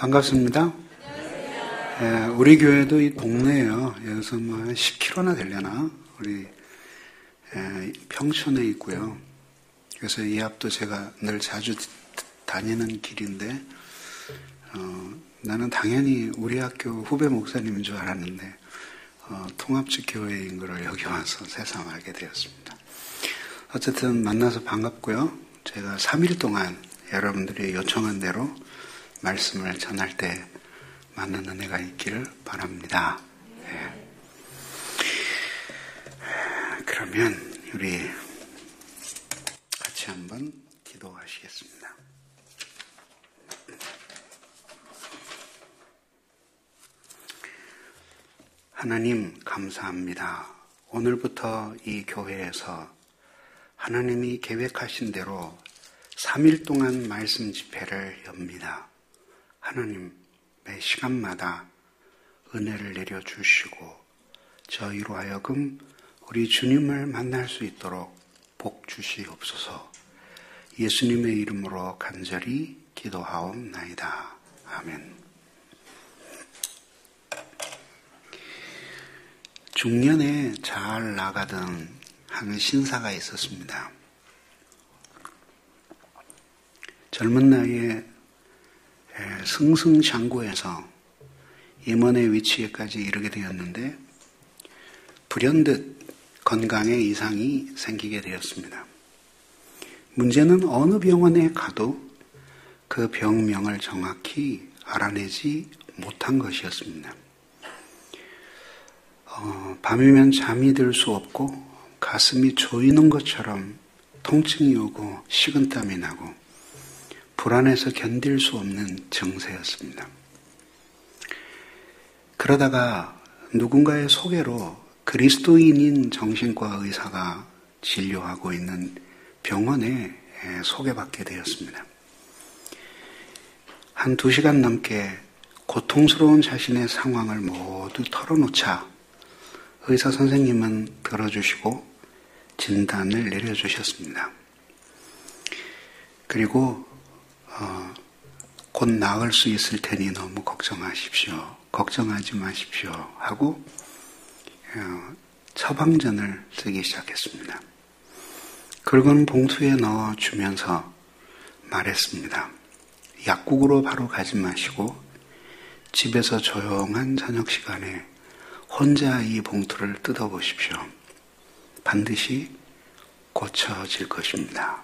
반갑습니다. 우리 교회도 이 동네에요. 여기서 뭐 10km나 되려나? 우리 평촌에 있고요. 그래서 이 앞도 제가 늘 자주 다니는 길인데 나는 당연히 우리 학교 후배 목사님인 줄 알았는데 통합적 교회인 걸 여기 와서 새삼 알게 되었습니다. 어쨌든 만나서 반갑고요. 제가 3일 동안 여러분들이 요청한 대로 말씀을 전할 때 많은 은혜가 있기를 바랍니다. 네. 그러면 우리 같이 한번 기도하시겠습니다. 하나님 감사합니다. 오늘부터 이 교회에서 하나님이 계획하신 대로 3일 동안 말씀 집회를 엽니다. 하나님 매 시간마다 은혜를 내려주시고 저희로 하여금 우리 주님을 만날 수 있도록 복 주시옵소서. 예수님의 이름으로 간절히 기도하옵나이다. 아멘. 중년에 잘 나가던 한 신사가 있었습니다. 젊은 나이에 승승장구해서 임원의 위치에까지 이르게 되었는데 불현듯 건강에 이상이 생기게 되었습니다. 문제는 어느 병원에 가도 그 병명을 정확히 알아내지 못한 것이었습니다. 밤이면 잠이 들 수 없고 가슴이 조이는 것처럼 통증이 오고 식은땀이 나고 불안해서 견딜 수 없는 증세였습니다. 그러다가 누군가의 소개로 그리스도인인 정신과 의사가 진료하고 있는 병원에 소개받게 되었습니다. 한 2시간 넘게 고통스러운 자신의 상황을 모두 털어놓자 의사 선생님은 들어주시고 진단을 내려주셨습니다. 그리고 곧 나을 수 있을 테니 너무 걱정하지 마십시오 하고 처방전을 쓰기 시작했습니다. 긁은 봉투에 넣어주면서 말했습니다. 약국으로 바로 가지 마시고 집에서 조용한 저녁 시간에 혼자 이 봉투를 뜯어보십시오. 반드시 고쳐질 것입니다.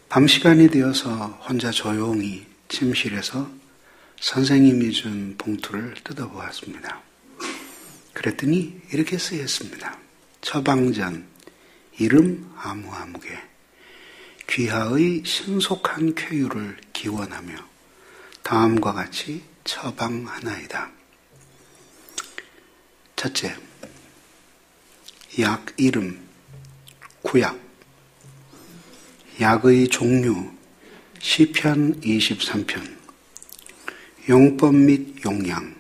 밤 시간이 되어서 혼자 조용히 침실에서 선생님이 준 봉투를 뜯어보았습니다. 그랬더니 이렇게 쓰였습니다. 처방전, 이름 아무아무개, 귀하의 신속한 쾌유를 기원하며 다음과 같이 처방하나이다. 첫째, 약 이름, 구약. 약의 종류, 시편 23편, 용법 및 용량,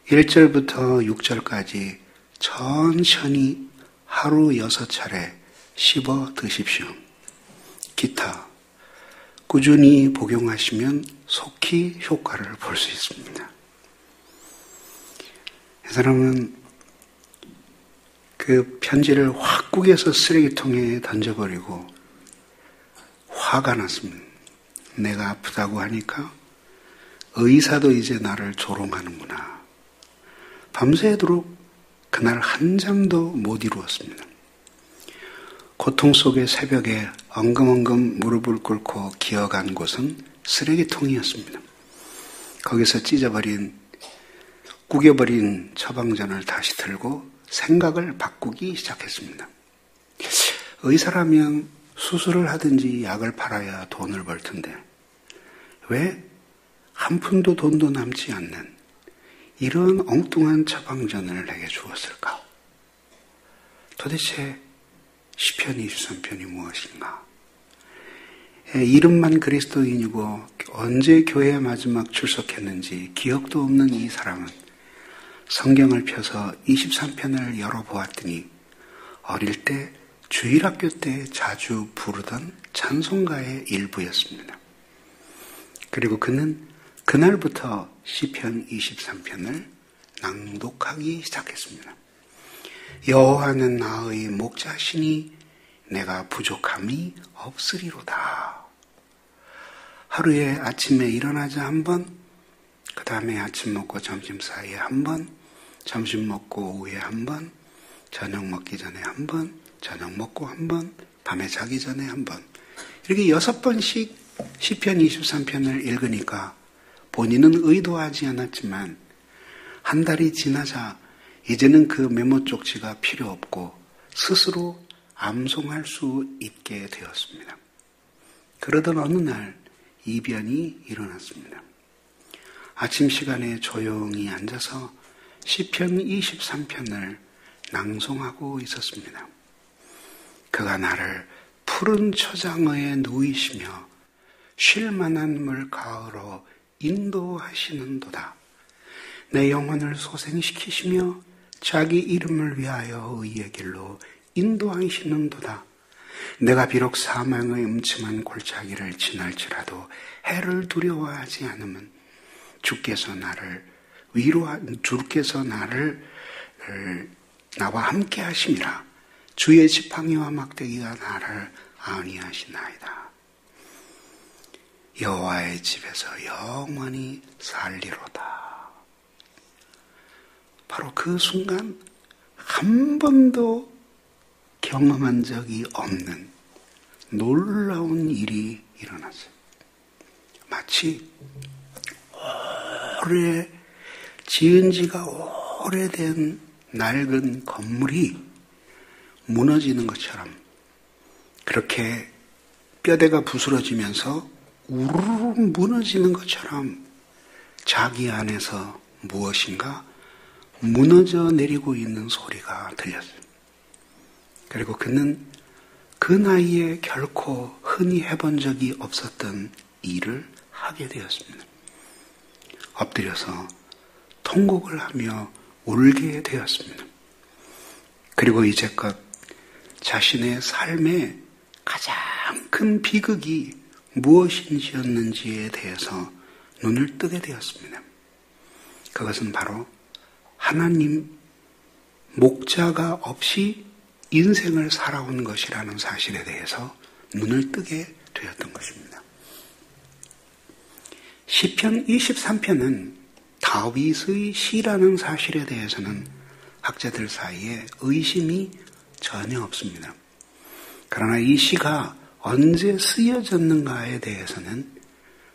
1절부터 6절까지 천천히 하루 6차례 씹어 드십시오. 기타, 꾸준히 복용하시면 속히 효과를 볼 수 있습니다. 이 사람은 그 편지를 확 구겨서 쓰레기통에 던져버리고 화가 났습니다. 내가 아프다고 하니까 의사도 이제 나를 조롱하는구나. 밤새도록 그날 한 잠도 못 이루었습니다. 고통 속의 새벽에 엉금엉금 무릎을 꿇고 기어간 곳은 쓰레기통이었습니다. 거기서 구겨버린 처방전을 다시 들고 생각을 바꾸기 시작했습니다. 의사라면 수술을 하든지 약을 팔아야 돈을 벌 텐데 왜 한 푼도 돈도 남지 않는 이런 엉뚱한 처방전을 내게 주었을까? 도대체 시편 23편이 무엇인가? 이름만 그리스도인이고 언제 교회에 마지막 출석했는지 기억도 없는 이 사람은 성경을 펴서 23편을 열어보았더니 어릴 때 주일학교 때 자주 부르던 찬송가의 일부였습니다. 그리고 그는 그날부터 시편 23편을 낭독하기 시작했습니다. 여호와는 나의 목자시니 내가 부족함이 없으리로다. 하루에 아침에 일어나자 한 번, 그 다음에 아침 먹고 점심 사이에 한 번, 점심 먹고 오후에 한 번, 저녁 먹기 전에 한 번, 저녁 먹고 한 번, 밤에 자기 전에 한 번, 이렇게 6번씩 시편 23편을 읽으니까 본인은 의도하지 않았지만 한 달이 지나자 이제는 그 메모 쪽지가 필요 없고 스스로 암송할 수 있게 되었습니다. 그러던 어느 날 이변이 일어났습니다. 아침 시간에 조용히 앉아서 시편 23편을 낭송하고 있었습니다. 그가 나를 푸른 초장어에 누이시며 쉴만한 물가으로 인도하시는도다. 내 영혼을 소생시키시며 자기 이름을 위하여 의의 길로 인도하시는도다. 내가 비록 사망의 음침한 골짜기를 지날지라도 해를 두려워하지 않으면 주께서 나와 함께 하심이라. 주의 지팡이와 막대기가 나를 안위하시나이다. 여호와의 집에서 영원히 살리로다. 바로 그 순간 한 번도 경험한 적이 없는 놀라운 일이 일어났어요. 마치 오래 지은 지가 오래된 낡은 건물이 무너지는 것처럼, 그렇게 뼈대가 부스러지면서 우르르 무너지는 것처럼 자기 안에서 무엇인가 무너져 내리고 있는 소리가 들렸어요. 그리고 그는 그 나이에 결코 흔히 해본 적이 없었던 일을 하게 되었습니다. 엎드려서 통곡을 하며 울게 되었습니다. 그리고 이제껏 자신의 삶의 가장 큰 비극이 무엇인지였는지에 대해서 눈을 뜨게 되었습니다. 그것은 바로 하나님 목자가 없이 인생을 살아온 것이라는 사실에 대해서 눈을 뜨게 되었던 것입니다. 시편 23편은 다윗의 시라는 사실에 대해서는 학자들 사이에 의심이 전혀 없습니다. 그러나 이 시가 언제 쓰여졌는가에 대해서는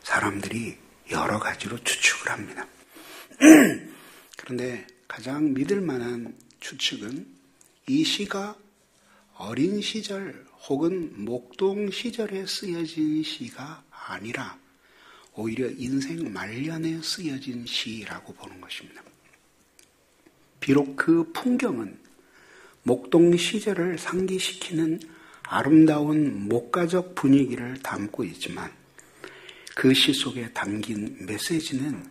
사람들이 여러 가지로 추측을 합니다. 그런데 가장 믿을 만한 추측은 이 시가 어린 시절 혹은 목동 시절에 쓰여진 시가 아니라 오히려 인생 말년에 쓰여진 시라고 보는 것입니다. 비록 그 풍경은 목동 시절을 상기시키는 아름다운 목가적 분위기를 담고 있지만 그 시 속에 담긴 메시지는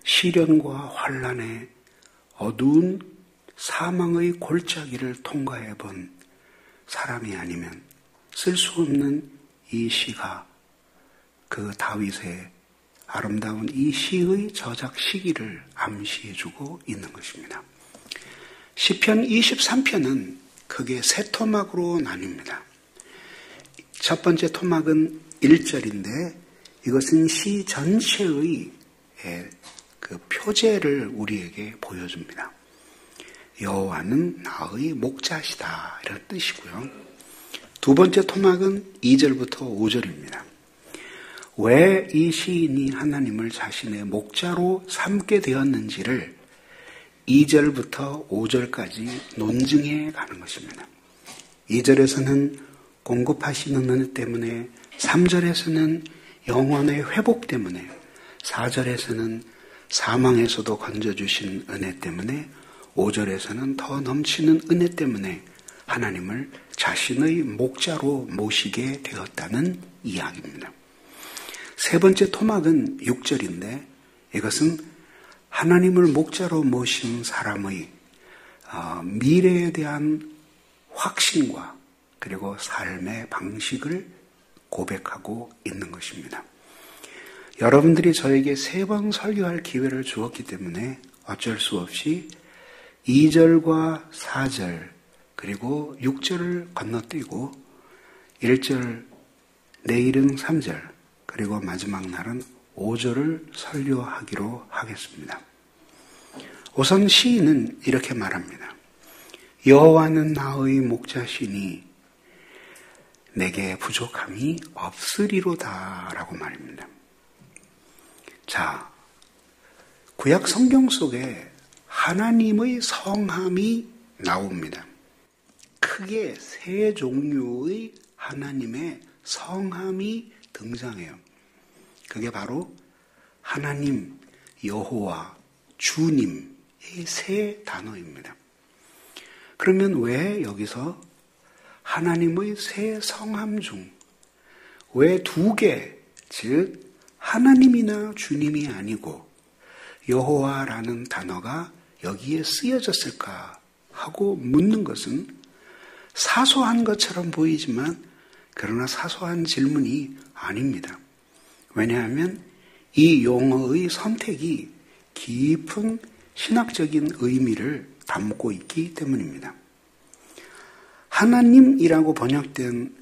시련과 환난의 어두운 사망의 골짜기를 통과해 본 사람이 아니면 쓸 수 없는 이 시가 그 다윗의 아름다운 이 시의 저작 시기를 암시해주고 있는 것입니다. 시편 23편은 크게 세 토막으로 나뉩니다. 첫 번째 토막은 1절인데 이것은 시 전체의 그 표제를 우리에게 보여줍니다. 여호와는 나의 목자시다 이런 뜻이고요. 두 번째 토막은 2절부터 5절입니다. 왜 이 시인이 하나님을 자신의 목자로 삼게 되었는지를 2절부터 5절까지 논증해 가는 것입니다. 2절에서는 공급하시는 은혜 때문에, 3절에서는 영혼의 회복 때문에, 4절에서는 사망에서도 건져주신 은혜 때문에, 5절에서는 더 넘치는 은혜 때문에 하나님을 자신의 목자로 모시게 되었다는 이야기입니다. 세 번째 토막은 6절인데 이것은 하나님을 목자로 모신 사람의 미래에 대한 확신과 그리고 삶의 방식을 고백하고 있는 것입니다. 여러분들이 저에게 3번 설교할 기회를 주었기 때문에 어쩔 수 없이 2절과 4절 그리고 6절을 건너뛰고 1절, 내일은 3절, 그리고 마지막 날은 5절을 설교하기로 하겠습니다. 우선 시인은 이렇게 말합니다. 여호와는 나의 목자시니 내게 부족함이 없으리로다 라고 말입니다. 자, 구약 성경 속에 하나님의 성함이 나옵니다. 크게 3 종류의 하나님의 성함이 등장해요. 그게 바로 하나님, 여호와, 주님의 3 단어입니다. 그러면 왜 여기서 하나님의 3 성함 중 왜 2개, 즉 하나님이나 주님이 아니고 여호와라는 단어가 여기에 쓰여졌을까 하고 묻는 것은 사소한 것처럼 보이지만 그러나 사소한 질문이 아닙니다. 왜냐하면 이 용어의 선택이 깊은 신학적인 의미를 담고 있기 때문입니다. 하나님이라고 번역된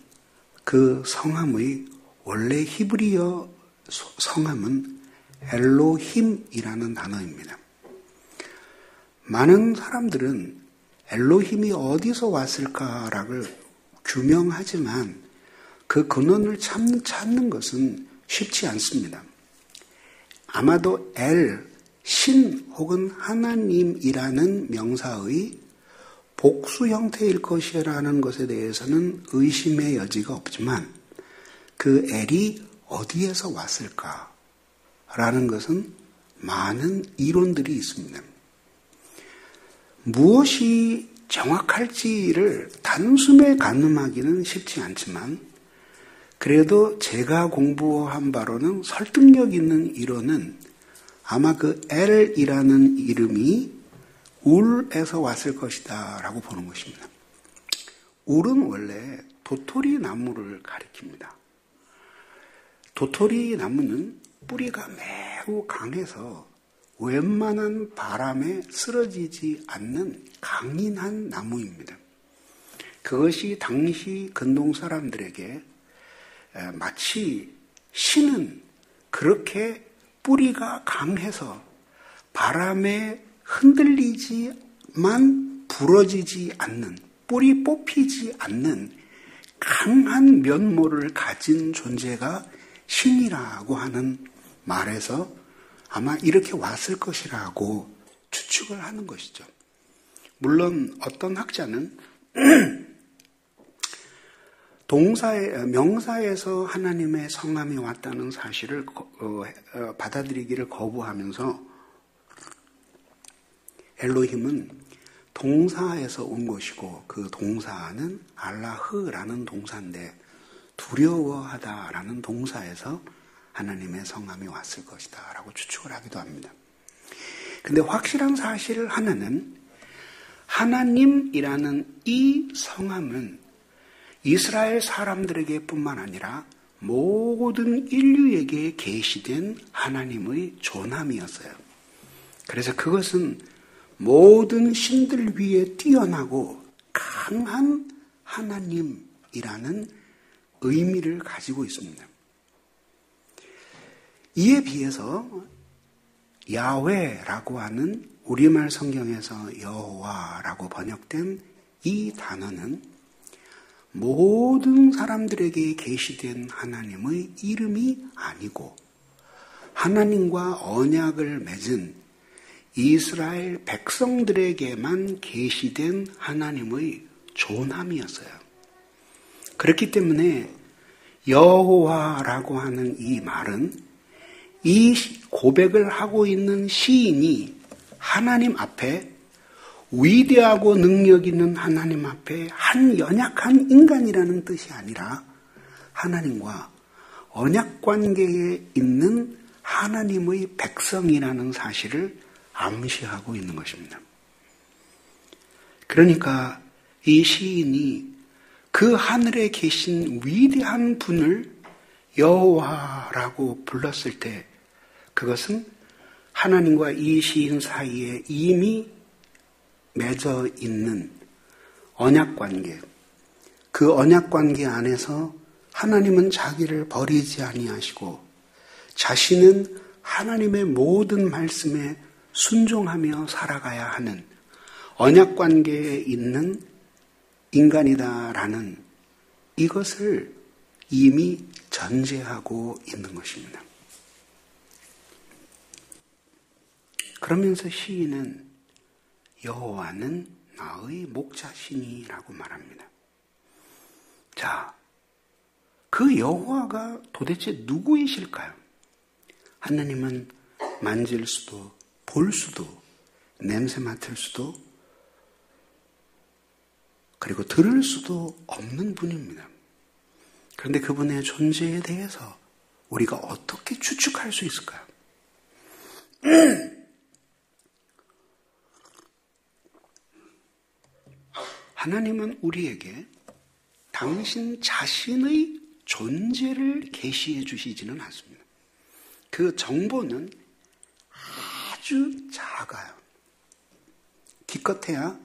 그 성함의 원래 히브리어 성함은 엘로힘이라는 단어입니다. 많은 사람들은 엘로힘이 어디서 왔을까라고 규명하지만 그 근원을 찾는 것은 쉽지 않습니다. 아마도 신 혹은 하나님이라는 명사의 복수 형태일 것이라는 것에 대해서는 의심의 여지가 없지만 그 엘이 어디에서 왔을까라는 것은 많은 이론들이 있습니다. 무엇이 정확할지를 단숨에 가늠하기는 쉽지 않지만 그래도 제가 공부한 바로는 설득력 있는 이론은 아마 그 엘이라는 이름이 울에서 왔을 것이다 라고 보는 것입니다. 울은 원래 도토리 나무를 가리킵니다. 도토리 나무는 뿌리가 매우 강해서 웬만한 바람에 쓰러지지 않는 강인한 나무입니다. 그것이 당시 근동 사람들에게 마치 신은 그렇게 뿌리가 강해서 바람에 흔들리지만 부러지지 않는, 뿌리 뽑히지 않는 강한 면모를 가진 존재가 신이라고 하는 말에서 아마 이렇게 왔을 것이라고 추측을 하는 것이죠. 물론 어떤 학자는 명사에서 하나님의 성함이 왔다는 사실을 받아들이기를 거부하면서 엘로힘은 동사에서 온 것이고 그 동사는 알라흐라는 동사인데 두려워하다라는 동사에서 하나님의 성함이 왔을 것이다 라고 추측을 하기도 합니다. 근데 확실한 사실 하나는 하나님이라는 이 성함은 이스라엘 사람들에게 뿐만 아니라 모든 인류에게 계시된 하나님의 존함이었어요. 그래서 그것은 모든 신들 위에 뛰어나고 강한 하나님이라는 의미를 가지고 있습니다. 이에 비해서 야훼라고 하는 우리말 성경에서 여호와라고 번역된 이 단어는 모든 사람들에게 계시된 하나님의 이름이 아니고 하나님과 언약을 맺은 이스라엘 백성들에게만 계시된 하나님의 존함이었어요. 그렇기 때문에 여호와라고 하는 이 말은 이 고백을 하고 있는 시인이 하나님 앞에 위대하고 능력 있는 하나님 앞에 한 연약한 인간이라는 뜻이 아니라 하나님과 언약 관계에 있는 하나님의 백성이라는 사실을 암시하고 있는 것입니다. 그러니까 이 시인이 그 하늘에 계신 위대한 분을 여호와라고 불렀을 때 그것은 하나님과 이 시인 사이에 이미 맺어 있는 언약관계, 그 언약관계 안에서 하나님은 자기를 버리지 아니하시고 자신은 하나님의 모든 말씀에 순종하며 살아가야 하는 언약관계에 있는 인간이다라는 이것을 이미 전제하고 있는 것입니다. 그러면서 시인은 여호와는 나의 목자시니라고 말합니다. 자, 그 여호와가 도대체 누구이실까요? 하나님은 만질 수도, 볼 수도, 냄새 맡을 수도, 그리고 들을 수도 없는 분입니다. 그런데 그분의 존재에 대해서 우리가 어떻게 추측할 수 있을까요? 하나님은 우리에게 당신 자신의 존재를 계시해 주시지는 않습니다. 그 정보는 아주 작아요. 기껏해야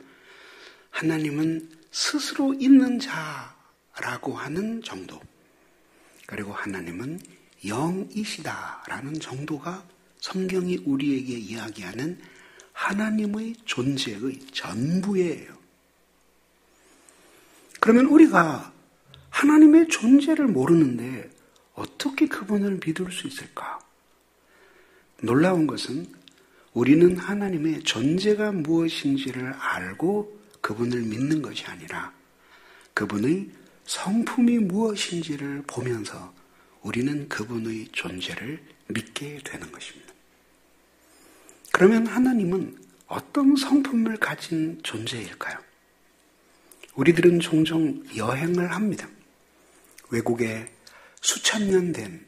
하나님은 스스로 있는 자라고 하는 정도, 그리고 하나님은 영이시다라는 정도가 성경이 우리에게 이야기하는 하나님의 존재의 전부예요. 그러면 우리가 하나님의 존재를 모르는데 어떻게 그분을 믿을 수 있을까? 놀라운 것은 우리는 하나님의 존재가 무엇인지를 알고 그분을 믿는 것이 아니라 그분의 성품이 무엇인지를 보면서 우리는 그분의 존재를 믿게 되는 것입니다. 그러면 하나님은 어떤 성품을 가진 존재일까요? 우리들은 종종 여행을 합니다. 외국에 수천 년 된,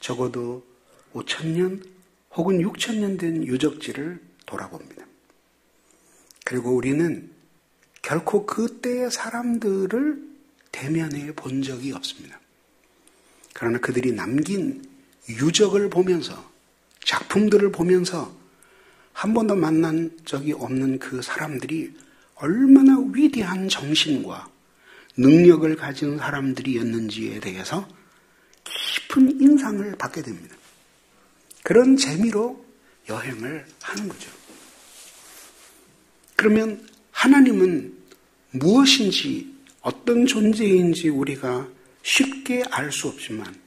적어도 5,000년 혹은 6,000년 된 유적지를 돌아봅니다. 그리고 우리는 결코 그때의 사람들을 대면해 본 적이 없습니다. 그러나 그들이 남긴 유적을 보면서, 작품들을 보면서 한 번도 만난 적이 없는 그 사람들이 얼마나 위대한 정신과 능력을 가진 사람들이었는지에 대해서 깊은 인상을 받게 됩니다. 그런 재미로 여행을 하는 거죠. 그러면 하나님은 무엇인지, 어떤 존재인지 우리가 쉽게 알 수 없지만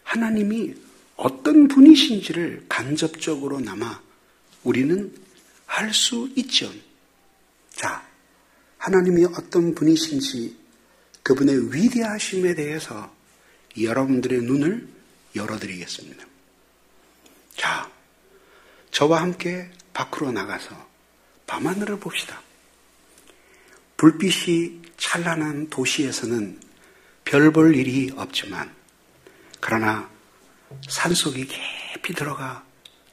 하나님이 어떤 분이신지를 간접적으로나마 우리는 알 수 있죠. 자, 하나님이 어떤 분이신지 그분의 위대하심에 대해서 여러분들의 눈을 열어드리겠습니다. 자, 저와 함께 밖으로 나가서 밤하늘을 봅시다. 불빛이 찬란한 도시에서는 별 볼 일이 없지만 그러나 산속에 깊이 들어가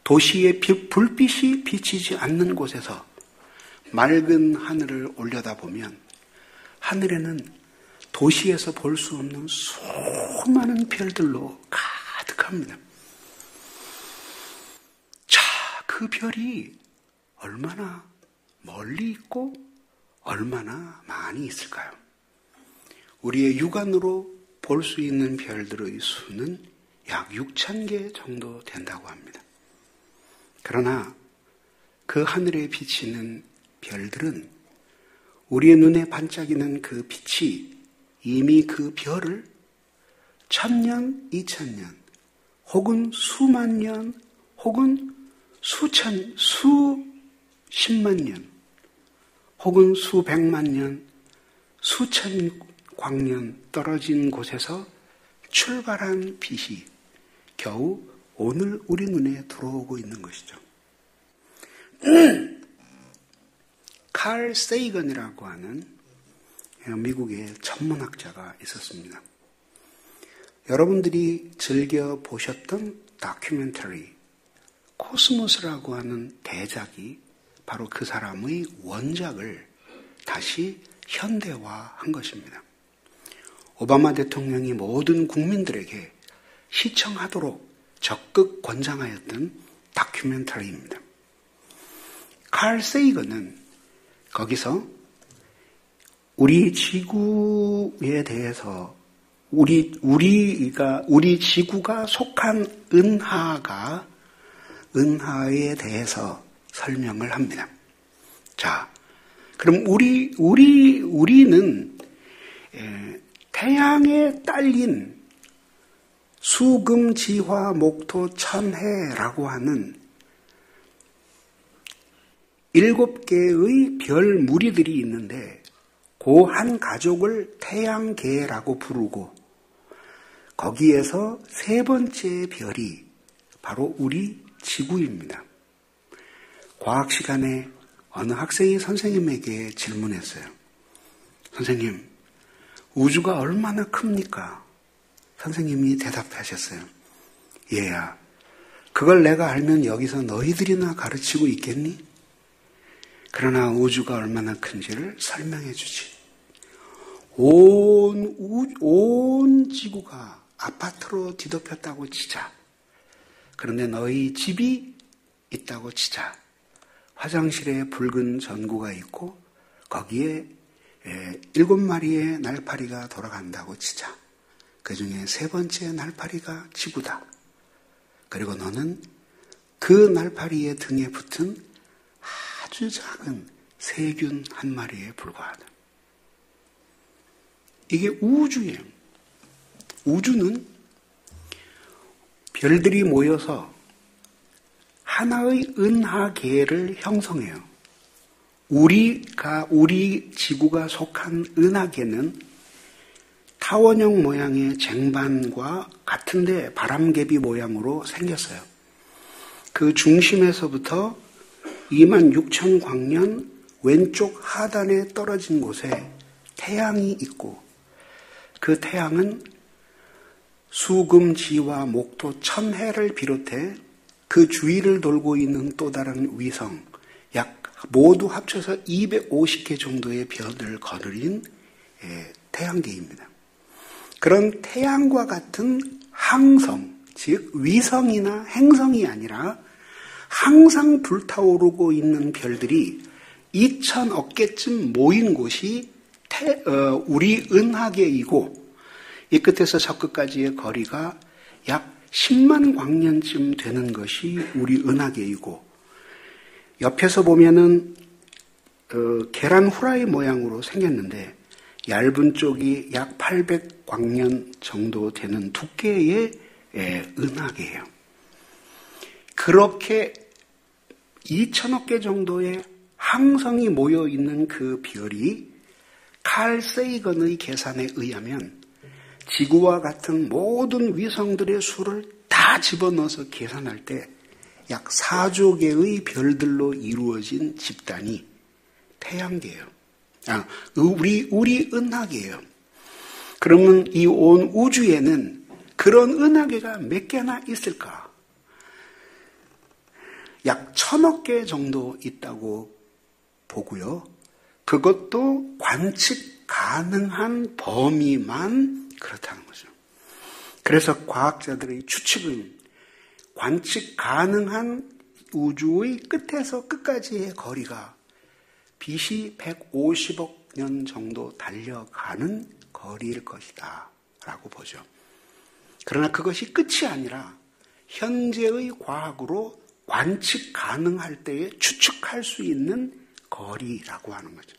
도시의 불빛이 비치지 않는 곳에서 맑은 하늘을 올려다보면 하늘에는 도시에서 볼 수 없는 수많은 별들로 가득합니다. 자, 그 별이 얼마나 멀리 있고 얼마나 많이 있을까요? 우리의 육안으로 볼 수 있는 별들의 수는 약 6,000개 정도 된다고 합니다. 그러나 그 하늘에 비치는 별들은 우리의 눈에 반짝이는 그 빛이 이미 그 별을 1,000년, 2,000년, 혹은 수만 년, 혹은 수십만 년, 혹은 수백만 년, 수천 광년 떨어진 곳에서 출발한 빛이 겨우 오늘 우리 눈에 들어오고 있는 것이죠. 칼 세이건이라고 하는 미국의 천문학자가 있었습니다. 여러분들이 즐겨 보셨던 다큐멘터리 코스모스라고 하는 대작이 바로 그 사람의 원작을 다시 현대화한 것입니다. 오바마 대통령이 모든 국민들에게 시청하도록 적극 권장하였던 다큐멘터리입니다. 칼 세이건은 거기서 우리 지구에 대해서 우리 지구가 속한 은하에 대해서 설명을 합니다. 자, 그럼 우리는 태양에 딸린 수금, 지화, 목토, 천해라고 하는 7개의 별 무리들이 있는데 그 한 가족을 태양계라고 부르고 거기에서 세 번째 별이 바로 우리 지구입니다. 과학 시간에 어느 학생이 선생님에게 질문했어요. 선생님, 우주가 얼마나 큽니까? 선생님이 대답하셨어요. 얘야, 그걸 내가 알면 여기서 너희들이나 가르치고 있겠니? 그러나 우주가 얼마나 큰지를 설명해 주지. 온 지구가 아파트로 뒤덮였다고 치자. 그런데 너희 집이 있다고 치자. 화장실에 붉은 전구가 있고 거기에 7마리의 날파리가 돌아간다고 치자. 그 중에 세 번째 날파리가 지구다. 그리고 너는 그 날파리의 등에 붙은 아주 작은 세균 한 마리에 불과하다. 이게 우주예요. 우주는 별들이 모여서 하나의 은하계를 형성해요. 우리 지구가 속한 은하계는 타원형 모양의 쟁반과 같은데 바람개비 모양으로 생겼어요. 그 중심에서부터 26,000광년 왼쪽 하단에 떨어진 곳에 태양이 있고 그 태양은 수금, 지화, 목토, 천해를 비롯해 그 주위를 돌고 있는 또 다른 위성, 모두 합쳐서 250개 정도의 별을 거느린 태양계입니다. 그런 태양과 같은 항성, 즉 위성이나 행성이 아니라 항상 불타오르고 있는 별들이 2,000억 개쯤 모인 곳이 우리 은하계이고 이 끝에서 저 끝까지의 거리가 약 10만 광년쯤 되는 것이 우리 은하계이고 옆에서 보면은 계란 후라이 모양으로 생겼는데 얇은 쪽이 약 800광년 정도 되는 두께의 은하계예요. 그렇게 2,000억 개 정도의 항성이 모여 있는 그 별이 칼 세이건의 계산에 의하면 지구와 같은 모든 위성들의 수를 다 집어넣어서 계산할 때 약 4조 개의 별들로 이루어진 집단이 태양계예요. 우리 은하계예요. 그러면 이 온 우주에는 그런 은하계가 몇 개나 있을까? 약 1,000억 개 정도 있다고 보고요. 그것도 관측 가능한 범위만 그렇다는 거죠. 그래서 과학자들의 추측은 관측 가능한 우주의 끝에서 끝까지의 거리가 빛이 150억 년 정도 달려가는 거리일 것이다 라고 보죠. 그러나 그것이 끝이 아니라 현재의 과학으로 관측 가능할 때에 추측할 수 있는 거리라고 하는 거죠.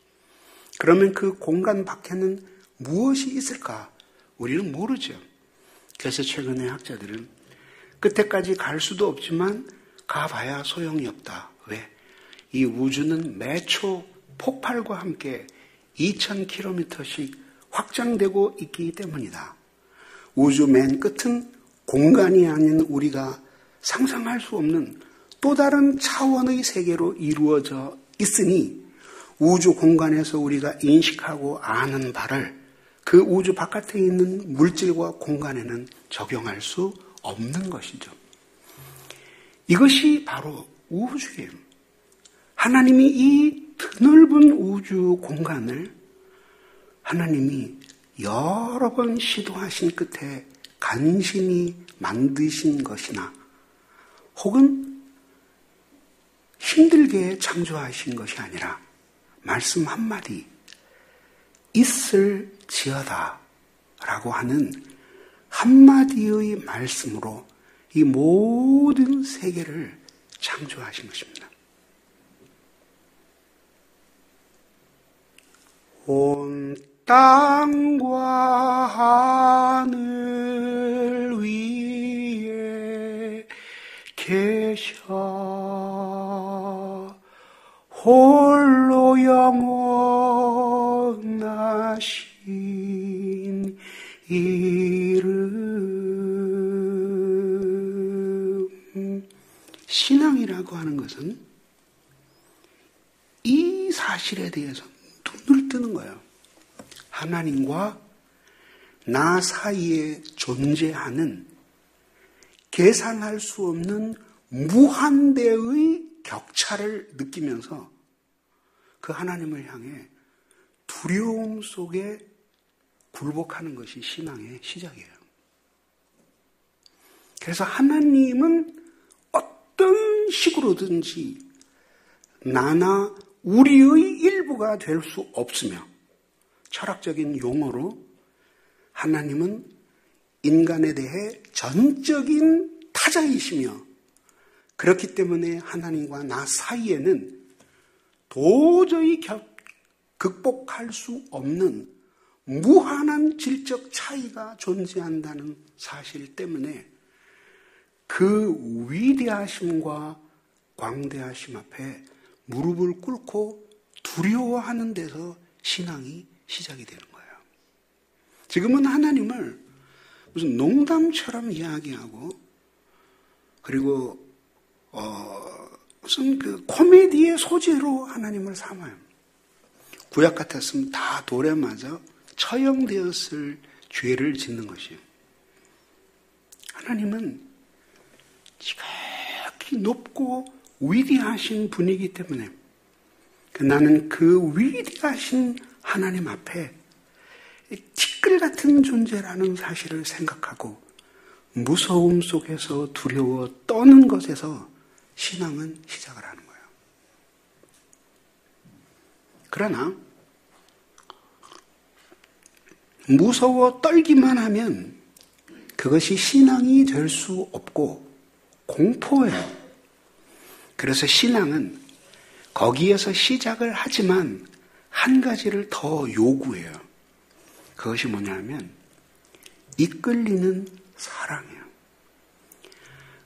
그러면 그 공간 밖에는 무엇이 있을까? 우리는 모르죠. 그래서 최근에 학자들은 끝에까지 갈 수도 없지만 가봐야 소용이 없다. 왜? 이 우주는 매초 폭발과 함께 2,000km씩 확장되고 있기 때문이다. 우주 맨 끝은 공간이 아닌 우리가 상상할 수 없는 또 다른 차원의 세계로 이루어져 있으니 우주 공간에서 우리가 인식하고 아는 바를 그 우주 바깥에 있는 물질과 공간에는 적용할 수 없는 것이죠. 이것이 바로 우주예요. 하나님이 이 드넓은 우주 공간을 하나님이 여러 번 시도하신 끝에 간신히 만드신 것이나 혹은 힘들게 창조하신 것이 아니라 말씀 한마디 있을지어다 라고 하는 한마디의 말씀으로 이 모든 세계를 창조하신 것입니다. 온 땅과 하늘 위에 계셔 홀로 영원하신 이름. 신앙이라고 하는 것은 이 사실에 대해서 눈을 뜨는 거예요. 하나님과 나 사이에 존재하는 계산할 수 없는 무한대의 격차를 느끼면서 그 하나님을 향해 두려움 속에 굴복하는 것이 신앙의 시작이에요. 그래서 하나님은 어떤 식으로든지 나나 우리의 일부가 될 수 없으며, 철학적인 용어로 하나님은 인간에 대해 전적인 타자이시며, 그렇기 때문에 하나님과 나 사이에는 도저히 극복할 수 없는 무한한 질적 차이가 존재한다는 사실 때문에 그 위대하심과 광대하심 앞에 무릎을 꿇고 두려워하는 데서 신앙이 시작이 되는 거예요. 지금은 하나님을 무슨 농담처럼 이야기하고, 그리고 무슨 그 코미디의 소재로 하나님을 삼아요. 구약 같았으면 다 돌에 맞아 처형되었을 죄를 짓는 것이에요. 하나님은 지극히 높고 위대하신 분이기 때문에 나는 그 위대하신 하나님 앞에 티끌 같은 존재라는 사실을 생각하고 무서움 속에서 두려워 떠는 것에서 신앙은 시작을 하는 거예요. 그러나 무서워 떨기만 하면 그것이 신앙이 될 수 없고 공포예요. 그래서 신앙은 거기에서 시작을 하지만 한 가지를 더 요구해요. 그것이 뭐냐면 이끌리는 사랑이에요.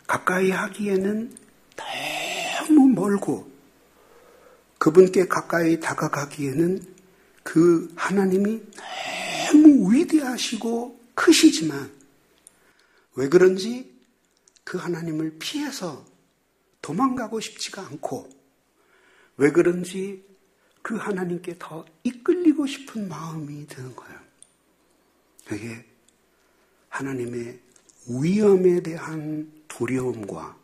가까이 하기에는 너무 멀고 그분께 가까이 다가가기에는 그 하나님이 너무 위대하시고 크시지만 왜 그런지 그 하나님을 피해서 도망가고 싶지가 않고 왜 그런지 그 하나님께 더 이끌리고 싶은 마음이 드는 거예요. 그게 하나님의 위엄에 대한 두려움과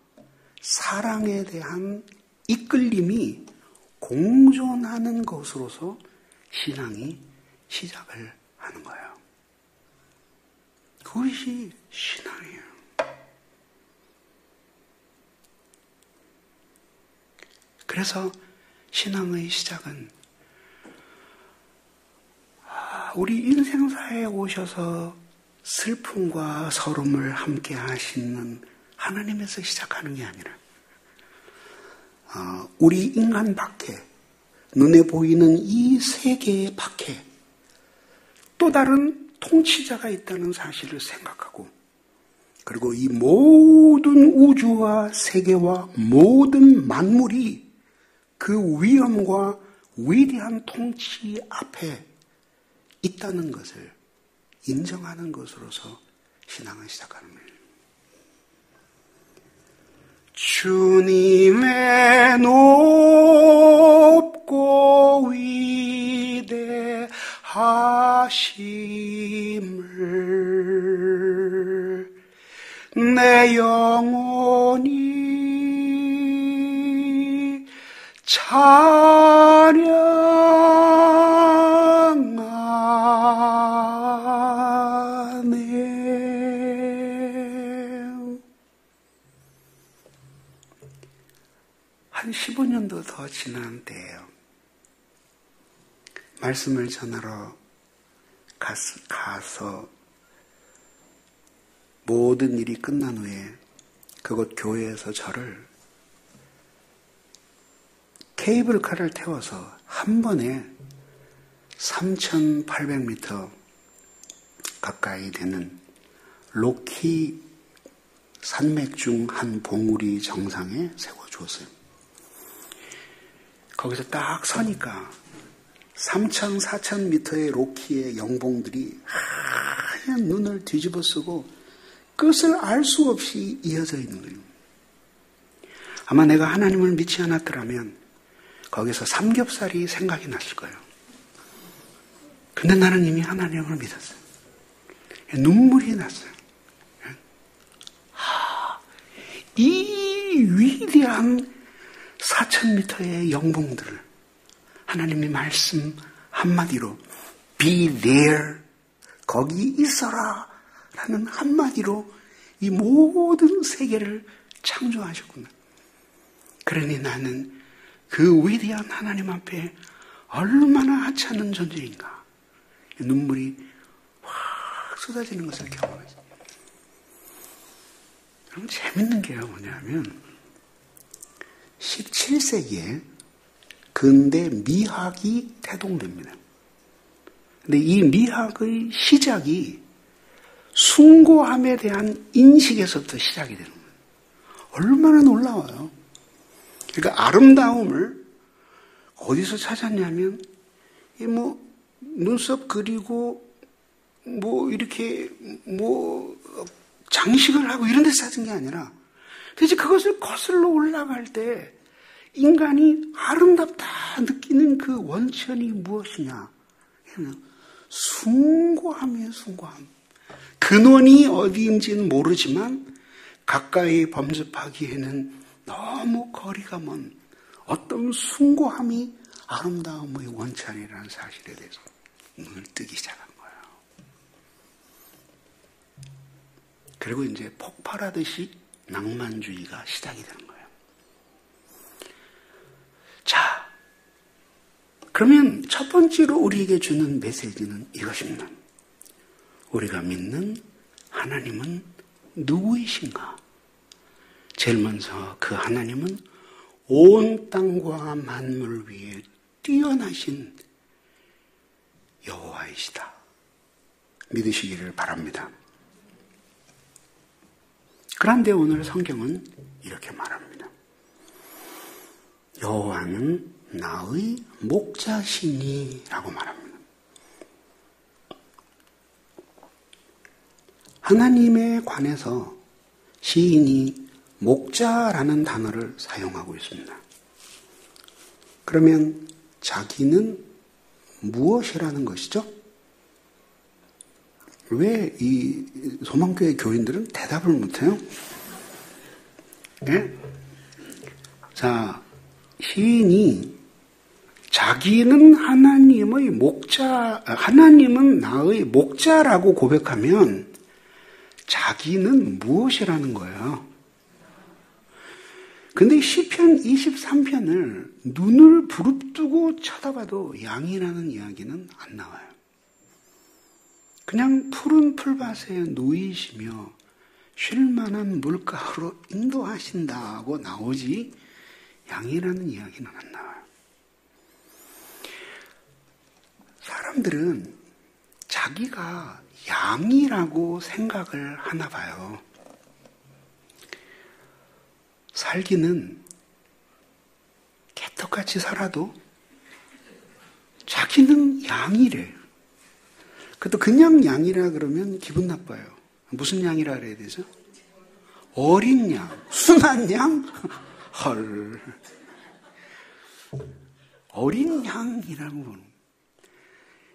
사랑에 대한 이끌림이 공존하는 것으로서 신앙이 시작을 하는 거예요. 그것이 신앙이에요. 그래서 신앙의 시작은 우리 인생사에 오셔서 슬픔과 서름을 함께 하시는 하나님에서 시작하는 게 아니라 우리 인간 밖에 눈에 보이는 이 세계 밖에 또 다른 통치자가 있다는 사실을 생각하고 그리고 이 모든 우주와 세계와 모든 만물이 그 위엄과 위대한 통치 앞에 있다는 것을 인정하는 것으로서 신앙을 시작하는 거예요. 주님의 높고 위대하심을 내 영혼이 찬양하네. 한 15년도 더 지난 때예요. 말씀을 전하러 가서 모든 일이 끝난 후에 그곳 교회에서 저를 케이블카를 태워서 한 번에 3,800m 가까이 되는 로키 산맥 중 한 봉우리 정상에 세워주었어요. 거기서 딱 서니까 3,000, 4,000m의 로키의 영봉들이 하얀 눈을 뒤집어 쓰고 끝을 알 수 없이 이어져 있는 거예요. 아마 내가 하나님을 믿지 않았더라면 거기서 삼겹살이 생각이 났을 거예요. 근데 나는 이미 하나님을 믿었어요. 눈물이 났어요. 이 위대한 4,000m의 영봉들을 하나님의 말씀 한마디로 be there, 거기 있어라 라는 한마디로 이 모든 세계를 창조하셨구나. 그러니 나는 그 위대한 하나님 앞에 얼마나 하찮은 존재인가. 눈물이 확 쏟아지는 것을 경험했어요. 그럼 재밌는 게 뭐냐면 17세기에 근대 미학이 태동됩니다. 근데 이 미학의 시작이 숭고함에 대한 인식에서부터 시작이 되는 거예요. 얼마나 놀라워요. 그러니까 아름다움을 어디서 찾았냐면 눈썹 그리고 이렇게 장식을 하고 이런 데서 찾은 게 아니라 도대체 그것을 거슬러 올라갈 때 인간이 아름답다 느끼는 그 원천이 무엇이냐? 숭고함이에요, 숭고함. 근원이 어디인지는 모르지만 가까이 범접하기에는 너무 거리가 먼 어떤 숭고함이 아름다움의 원천이라는 사실에 대해서 눈을 뜨기 시작한 거예요. 그리고 이제 폭발하듯이 낭만주의가 시작이 되는 거예요. 자, 그러면 첫 번째로 우리에게 주는 메시지는 이것입니다. 우리가 믿는 하나님은 누구이신가? 제일 먼저 그 하나님은 온 땅과 만물 위에 뛰어나신 여호와이시다. 믿으시기를 바랍니다. 그런데 오늘 성경은 이렇게 말합니다. 여호와는 나의 목자시니 라고 말합니다. 하나님에 관해서 시인이 목자라는 단어를 사용하고 있습니다. 그러면 자기는 무엇이라는 것이죠? 왜 이 소망교회 교인들은 대답을 못해요? 네? 자, 시인이 자기는 하나님의 목자, 하나님은 나의 목자라고 고백하면 자기는 무엇이라는 거예요? 근데 시편 23편을 눈을 부릅뜨고 쳐다봐도 양이라는 이야기는 안 나와요. 그냥 푸른 풀밭에 누이시며 쉴만한 물가로 인도하신다고 나오지 양이라는 이야기는 안 나와요. 사람들은 자기가 양이라고 생각을 하나 봐요. 살기는 개떡같이 살아도 자기는 양이래. 그것도 그냥 양이라 그러면 기분 나빠요. 무슨 양이라 그래야 되죠? 어린 양, 순한 양? 헐. 어린 양이라고 보는.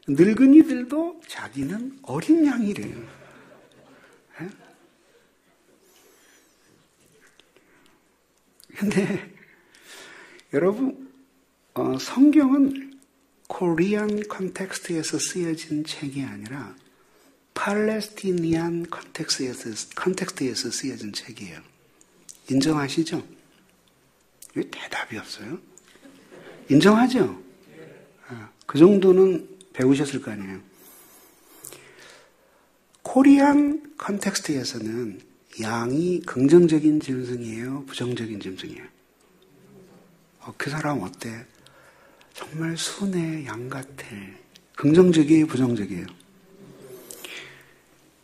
늙은이들도 자기는 어린 양이래요. 네? 근데 여러분 성경은 코리안 컨텍스트에서 쓰여진 책이 아니라 팔레스티니안 컨텍스트에서 쓰여진 책이에요. 인정하시죠? 왜 대답이 없어요? 인정하죠? 그 정도는 배우셨을 거 아니에요. 코리안 컨텍스트에서는 양이 긍정적인 짐승이에요? 부정적인 짐승이에요? 그 사람 어때? 정말 순해, 양 같아. 긍정적이에요? 부정적이에요?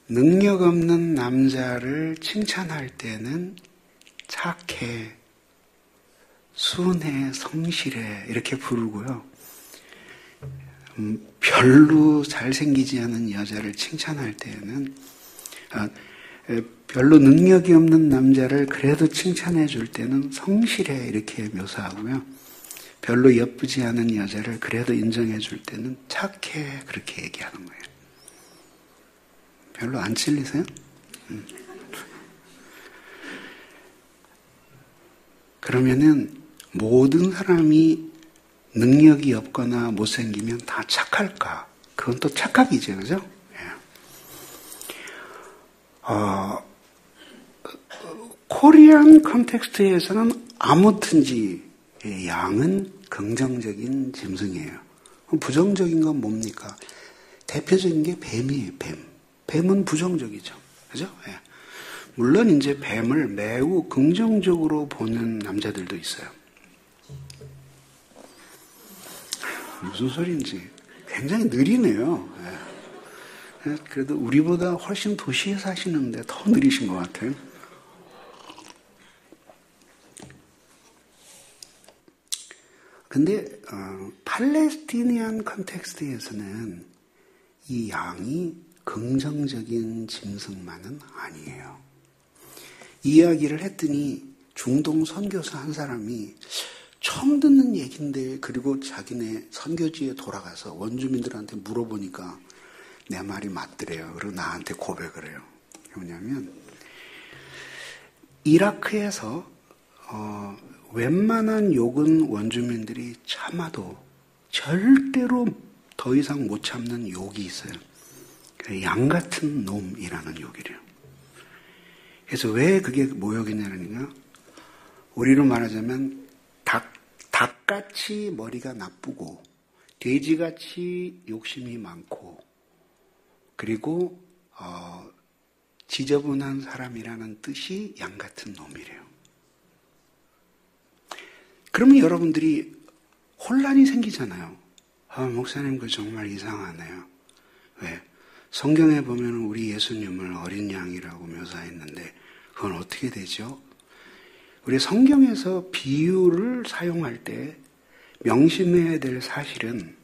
능력 없는 남자를 칭찬할 때는 착해, 순해, 성실해 이렇게 부르고요. 별로 잘생기지 않은 여자를 칭찬할 때는 별로 능력이 없는 남자를 그래도 칭찬해 줄 때는 성실해 이렇게 묘사하고요. 별로 예쁘지 않은 여자를 그래도 인정해 줄 때는 착해 그렇게 얘기하는 거예요. 별로 안 찔리세요? 그러면은 모든 사람이 능력이 없거나 못생기면 다 착할까? 그건 또 착각이죠, 그죠? 코리안 컨텍스트에서는 아무튼지 양은 긍정적인 짐승이에요. 부정적인 건 뭡니까? 대표적인 게 뱀이에요, 뱀. 뱀은 부정적이죠. 그죠? 물론 이제 뱀을 매우 긍정적으로 보는 남자들도 있어요. 무슨 소리인지 굉장히 느리네요. 그래도 우리보다 훨씬 도시에 사시는데 더 느리신 것 같아요. 근데 팔레스티니안 컨텍스트에서는 이 양이 긍정적인 짐승만은 아니에요. 이야기를 했더니 중동 선교사 한 사람이 처음 듣는 얘기인데 그리고 자기네 선교지에 돌아가서 원주민들한테 물어보니까 내 말이 맞더래요. 그리고 나한테 고백을 해요. 뭐냐면 이라크에서 웬만한 욕은 원주민들이 참아도 절대로 더 이상 못 참는 욕이 있어요. 양 같은 놈이라는 욕이래요. 그래서 왜 그게 모욕이냐니까 우리로 말하자면 닭같이 머리가 나쁘고 돼지같이 욕심이 많고 그리고 지저분한 사람이라는 뜻이 양 같은 놈이래요. 그러면 여러분들이 혼란이 생기잖아요. 목사님 그거 정말 이상하네요. 왜? 성경에 보면 우리 예수님을 어린 양이라고 묘사했는데 그건 어떻게 되죠? 우리 성경에서 비유를 사용할 때 명심해야 될 사실은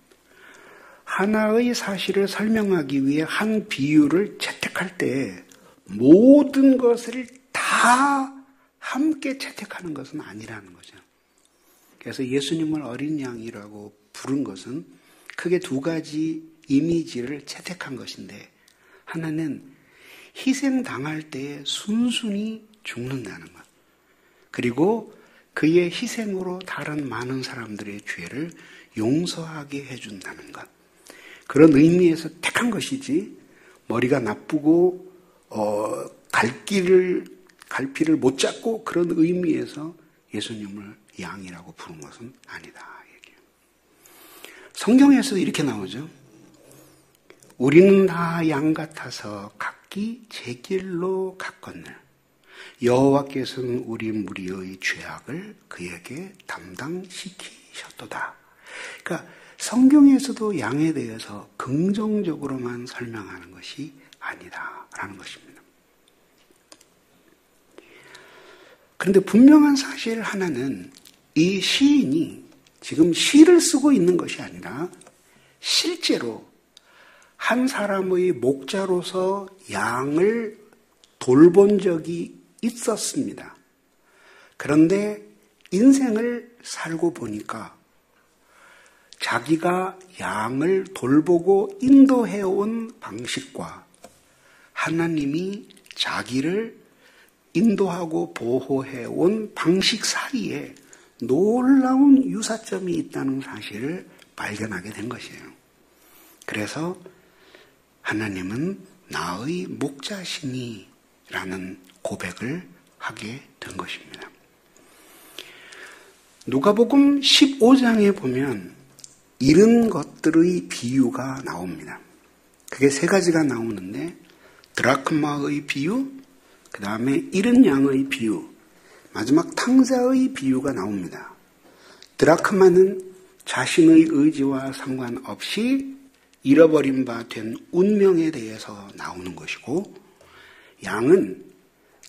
하나의 사실을 설명하기 위해 한 비유를 채택할 때 모든 것을 다 함께 채택하는 것은 아니라는 거죠. 그래서 예수님을 어린 양이라고 부른 것은 크게 두 가지 이미지를 채택한 것인데 하나는 희생당할 때 순순히 죽는다는 것. 그리고 그의 희생으로 다른 많은 사람들의 죄를 용서하게 해준다는 것. 그런 의미에서 택한 것이지 머리가 나쁘고 갈 길을 못 잡고 그런 의미에서 예수님을 양이라고 부른 것은 아니다. 얘기해요. 성경에서도 이렇게 나오죠. 우리는 다 양 같아서 각기 제 길로 갔거늘 여호와께서는 우리 무리의 죄악을 그에게 담당시키셨도다. 그러니까 성경에서도 양에 대해서 긍정적으로만 설명하는 것이 아니다라는 것입니다. 그런데 분명한 사실 하나는 이 시인이 지금 시를 쓰고 있는 것이 아니라 실제로 한 사람의 목자로서 양을 돌본 적이 있었습니다. 그런데 인생을 살고 보니까 자기가 양을 돌보고 인도해온 방식과 하나님이 자기를 인도하고 보호해온 방식 사이에 놀라운 유사점이 있다는 사실을 발견하게 된 것이에요. 그래서 하나님은 나의 목자시니 라는 고백을 하게 된 것입니다. 누가복음 15장에 보면 잃은 것들의 비유가 나옵니다. 그게 세 가지가 나오는데 드라크마의 비유, 그 다음에 잃은 양의 비유, 마지막 탕자의 비유가 나옵니다. 드라크마는 자신의 의지와 상관없이 잃어버린 바 된 운명에 대해서 나오는 것이고, 양은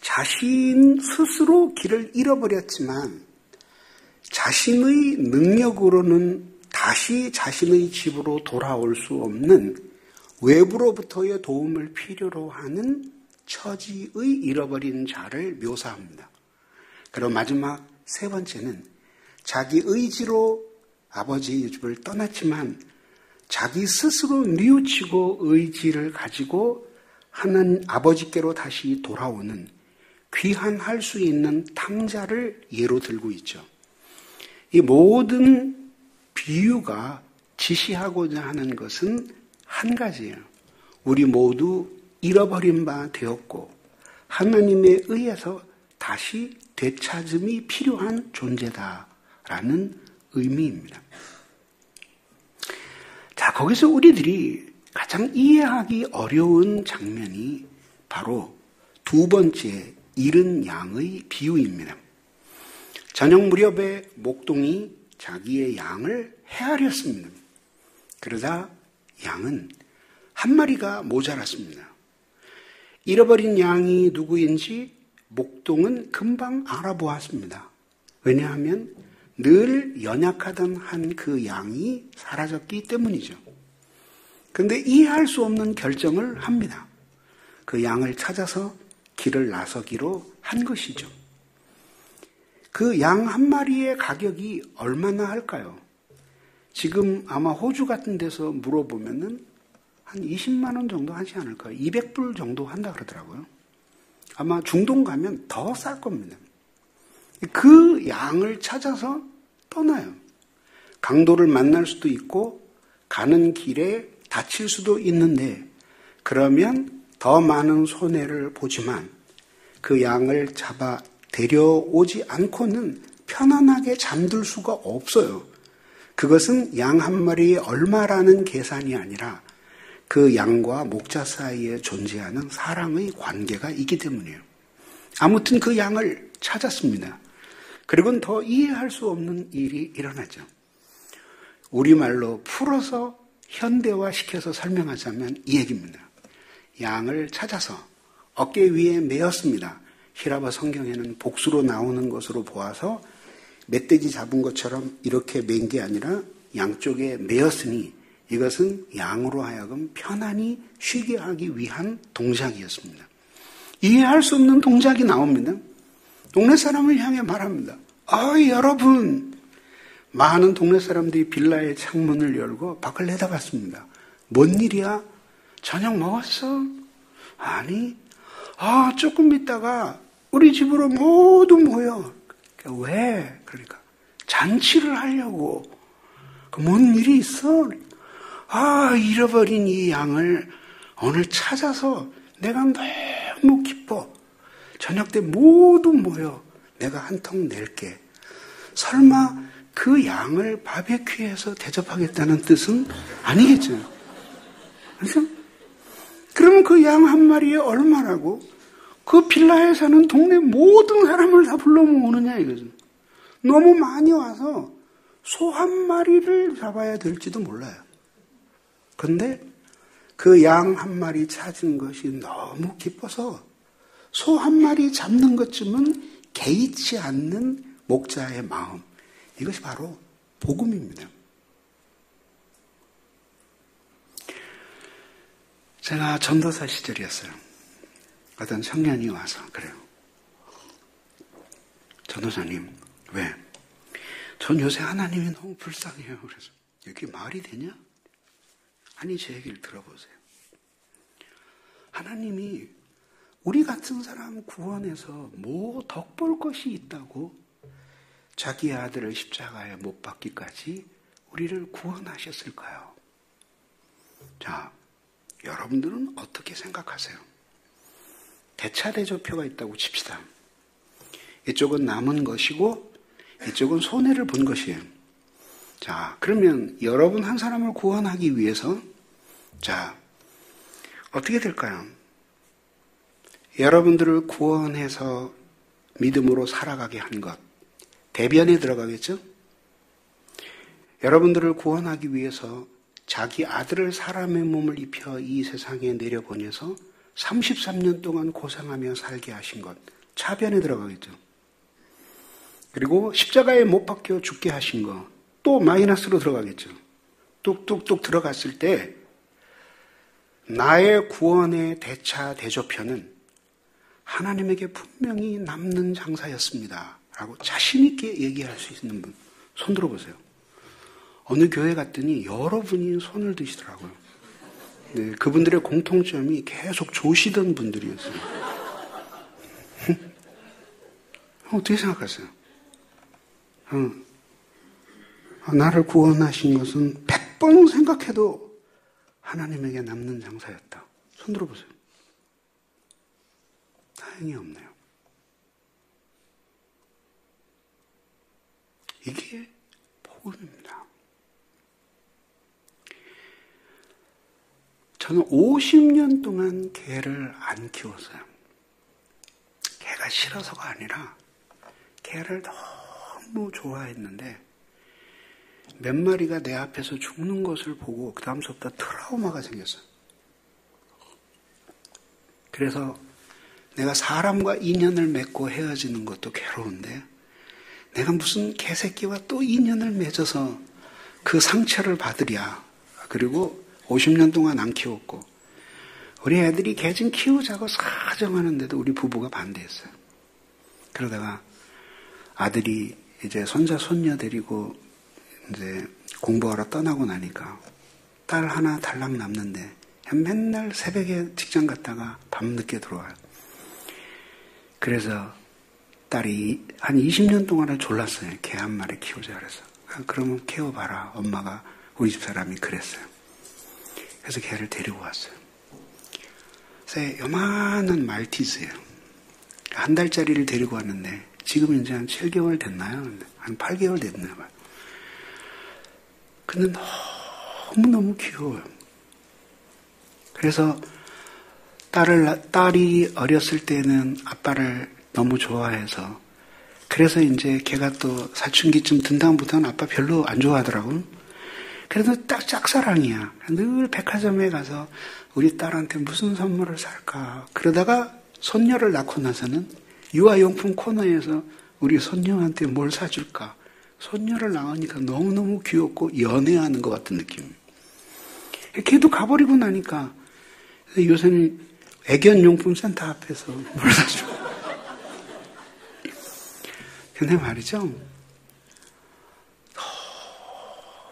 자신 스스로 길을 잃어버렸지만 자신의 능력으로는 다시 자신의 집으로 돌아올 수 없는 외부로부터의 도움을 필요로 하는 처지의 잃어버린 자를 묘사합니다. 그리고 마지막 세 번째는 자기 의지로 아버지의 집을 떠났지만 자기 스스로 뉘우치고 의지를 가지고 하나님 아버지께로 다시 돌아오는 귀환할 수 있는 탕자를 예로 들고 있죠. 이 모든 비유가 지시하고자 하는 것은 한 가지예요. 우리 모두 잃어버린 바 되었고 하나님에 의해서 다시 되찾음이 필요한 존재다라는 의미입니다. 자, 거기서 우리들이 가장 이해하기 어려운 장면이 바로 두 번째 잃은 양의 비유입니다. 저녁 무렵에 목동이 자기의 양을 헤아렸습니다. 그러자 양은 한 마리가 모자랐습니다. 잃어버린 양이 누구인지 목동은 금방 알아보았습니다. 왜냐하면 늘 연약하던 한 그 양이 사라졌기 때문이죠. 그런데 이해할 수 없는 결정을 합니다. 그 양을 찾아서 길을 나서기로 한 것이죠. 그 양 한 마리의 가격이 얼마나 할까요? 지금 아마 호주 같은 데서 물어보면은 한 20만 원 정도 하지 않을까요? 200불 정도 한다 그러더라고요. 아마 중동 가면 더 쌀 겁니다. 그 양을 찾아서 떠나요. 강도를 만날 수도 있고 가는 길에 다칠 수도 있는데 그러면 더 많은 손해를 보지만 그 양을 잡아 데려오지 않고는 편안하게 잠들 수가 없어요. 그것은 양 한 마리에 얼마라는 계산이 아니라 그 양과 목자 사이에 존재하는 사랑의 관계가 있기 때문이에요. 아무튼 그 양을 찾았습니다. 그리고는 더 이해할 수 없는 일이 일어나죠. 우리말로 풀어서 현대화시켜서 설명하자면 이 얘기입니다. 양을 찾아서 어깨 위에 메었습니다. 히라바 성경에는 복수로 나오는 것으로 보아서 멧돼지 잡은 것처럼 이렇게 맨 게 아니라 양쪽에 메었으니 이것은 양으로 하여금 편안히 쉬게 하기 위한 동작이었습니다. 이해할 수 없는 동작이 나옵니다. 동네 사람을 향해 말합니다. 여러분! 많은 동네 사람들이 빌라의 창문을 열고 밖을 내다봤습니다. 뭔 일이야? 저녁 먹었어? 아니, 조금 있다가 우리 집으로 모두 모여. 왜? 그러니까 잔치를 하려고. 뭔 일이 있어? 잃어버린 이 양을 오늘 찾아서 내가 너무 기뻐. 저녁 때 모두 모여. 내가 한 통 낼게. 설마 그 양을 바베큐에서 대접하겠다는 뜻은 아니겠죠. 그래서 그러면 그 양 한 마리에 얼마라고? 그 빌라에 사는 동네 모든 사람을 다 불러 모으느냐 이거죠. 너무 많이 와서 소 한 마리를 잡아야 될지도 몰라요. 그런데 그 양 한 마리 찾은 것이 너무 기뻐서 소 한 마리 잡는 것쯤은 개의치 않는 목자의 마음. 이것이 바로 복음입니다. 제가 전도사 시절이었어요. 어떤 청년이 와서 그래요. 전도사님, 왜? 전 요새 하나님이 너무 불쌍해요. 그래서 이게 말이 되냐? 아니, 제 얘기를 들어보세요. 하나님이 우리 같은 사람 구원해서 뭐 덕볼 것이 있다고 자기 아들을 십자가에 못 박기까지 우리를 구원하셨을까요? 자, 여러분들은 어떻게 생각하세요? 대차대조표가 있다고 칩시다. 이쪽은 남은 것이고 이쪽은 손해를 본 것이에요. 자, 그러면 여러분 한 사람을 구원하기 위해서 자, 어떻게 될까요? 여러분들을 구원해서 믿음으로 살아가게 한 것, 대변에 들어가겠죠? 여러분들을 구원하기 위해서 자기 아들을 사람의 몸을 입혀 이 세상에 내려보내서 33년 동안 고생하며 살게 하신 것, 차변에 들어가겠죠. 그리고 십자가에 못 박혀 죽게 하신 것, 또 마이너스로 들어가겠죠. 뚝뚝뚝 들어갔을 때 나의 구원의 대차 대조편은 하나님에게 분명히 남는 장사였습니다. 라고 자신 있게 얘기할 수 있는 분, 손 들어보세요. 어느 교회 갔더니 여러분이 손을 드시더라고요. 네, 그분들의 공통점이 계속 조시던 분들이었어요. 어떻게 생각하세요? 나를 구원하신 것은 100번 생각해도 하나님에게 남는 장사였다. 손 들어보세요. 다행히 없네요. 이게 복음입니다. 저는 50년 동안 개를 안 키웠어요. 개가 싫어서가 아니라 개를 너무 좋아했는데 몇 마리가 내 앞에서 죽는 것을 보고 그 다음부터 트라우마가 생겼어요. 그래서 내가 사람과 인연을 맺고 헤어지는 것도 괴로운데 내가 무슨 개새끼와 또 인연을 맺어서 그 상처를 받으랴. 그리고 50년 동안 안 키웠고 우리 애들이 개 좀 키우자고 사정하는데도 우리 부부가 반대했어요. 그러다가 아들이 이제 손자 손녀 데리고 이제 공부하러 떠나고 나니까 딸 하나 달랑 남는데 맨날 새벽에 직장 갔다가 밤늦게 들어와요. 그래서 딸이 한 20년 동안을 졸랐어요. 개 한 마리 키우자 그래서. 그러면 키워봐라. 엄마가 우리 집 사람이 그랬어요. 그래서 개를 데리고 왔어요. 그래서 요만한 말티즈예요. 한 달짜리를 데리고 왔는데 지금 이제 한 7개월 됐나요? 한 8개월 됐나 봐요. 근데 너무너무 귀여워요. 그래서 딸이 어렸을 때는 아빠를 너무 좋아해서 그래서 이제 걔가 또 사춘기쯤 든 다음부터는 아빠 별로 안 좋아하더라고요. 그래도 딱 짝사랑이야. 늘 백화점에 가서 우리 딸한테 무슨 선물을 살까. 그러다가 손녀를 낳고 나서는 유아용품 코너에서 우리 손녀한테 뭘 사줄까. 손녀를 낳으니까 너무너무 귀엽고 연애하는 것 같은 느낌. 걔도 가버리고 나니까 요새는 애견용품 센터 앞에서 뭘 사줘. 근데 말이죠.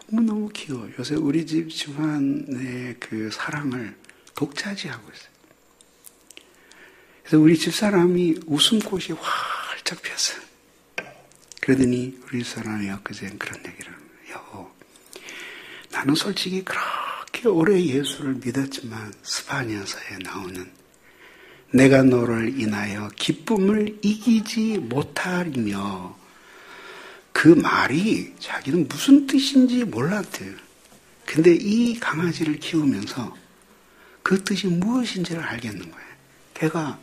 너무너무 귀여워요. 요새 우리 집 집안의 그 사랑을 독차지하고 있어요. 그래서 우리 집사람이 웃음꽃이 활짝 폈어요. 그러더니 우리 집사람이 엊그제 그런 얘기를 해요. 나는 솔직히 그렇게 오래 예수를 믿었지만 스파니아서에 나오는 내가 너를 인하여 기쁨을 이기지 못하리며 그 말이 자기는 무슨 뜻인지 몰랐대요. 근데 이 강아지를 키우면서 그 뜻이 무엇인지를 알겠는 거예요. 걔가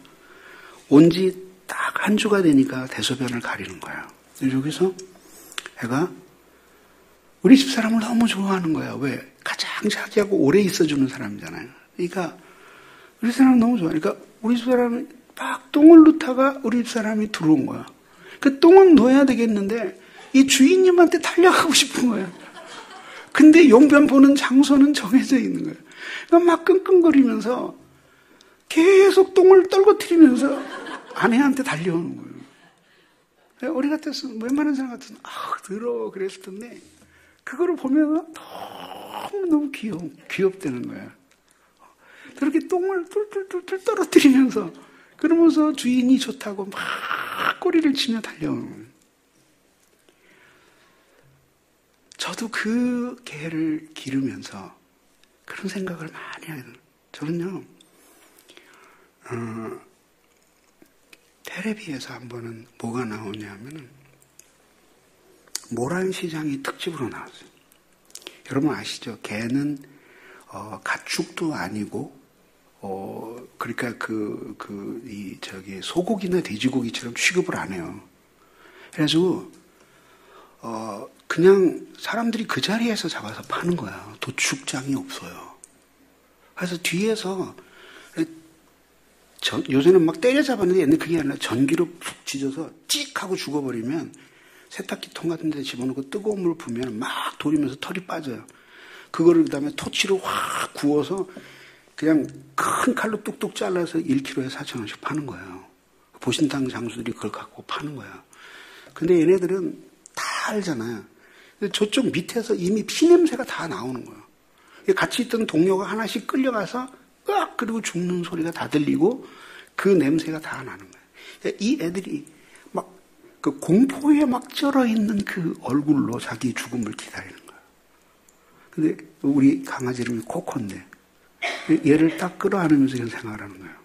온 지 딱 한 주가 되니까 대소변을 가리는 거예요. 여기서 애가 우리 집사람을 너무 좋아하는 거야. 왜? 가장 자기하고 오래 있어주는 사람이잖아요. 그러니까 우리 사람 너무 좋아. 그러니까 우리 집사람이 막 똥을 넣다가 우리 집사람이 들어온 거야. 그 똥은 넣어야 되겠는데 이 주인님한테 달려가고 싶은 거예요. 근데 용변 보는 장소는 정해져 있는 거예요. 그러니까 막 끙끙거리면서 계속 똥을 떨궈뜨리면서 아내한테 달려오는 거예요. 우리 같았으면 웬만한 사람 같으면 더러워 그랬을 텐데 그거를 보면 너무 귀엽다는 거예요. 그렇게 똥을 툴툴툴툴 떨어뜨리면서 그러면서 주인이 좋다고 막 꼬리를 치며 달려오는 거예요. 저도 그 개를 기르면서 그런 생각을 많이 해요. 저는요, 텔레비에서 한 번은 뭐가 나오냐면은 모란시장이 특집으로 나왔어요. 여러분 아시죠? 개는 가축도 아니고 그러니까 소고기나 돼지고기처럼 취급을 안 해요. 그래가지고 그냥 사람들이 그 자리에서 잡아서 파는 거야. 도축장이 없어요. 그래서 뒤에서 요새는 막 때려잡았는데 옛날에 그게 아니라 전기로 푹 찢어서 찍 하고 죽어버리면 세탁기통 같은 데 집어넣고 뜨거운 물 부으면 막 돌리면서 털이 빠져요. 그거를 그다음에 토치로 확 구워서 그냥 큰 칼로 뚝뚝 잘라서 1kg에 4,000원씩 파는 거예요. 보신탕 장수들이 그걸 갖고 파는 거야. 근데 얘네들은 다 알잖아요. 근데 저쪽 밑에서 이미 피냄새가 다 나오는 거예요. 같이 있던 동료가 하나씩 끌려가서 으악! 그리고 죽는 소리가 다 들리고 그 냄새가 다 나는 거예요. 이 애들이 막 그 공포에 막 쩔어 있는 그 얼굴로 자기 죽음을 기다리는 거예요. 근데 우리 강아지 이름이 코코인데 얘를 딱 끌어안으면서 이런 생각을 하는 거예요.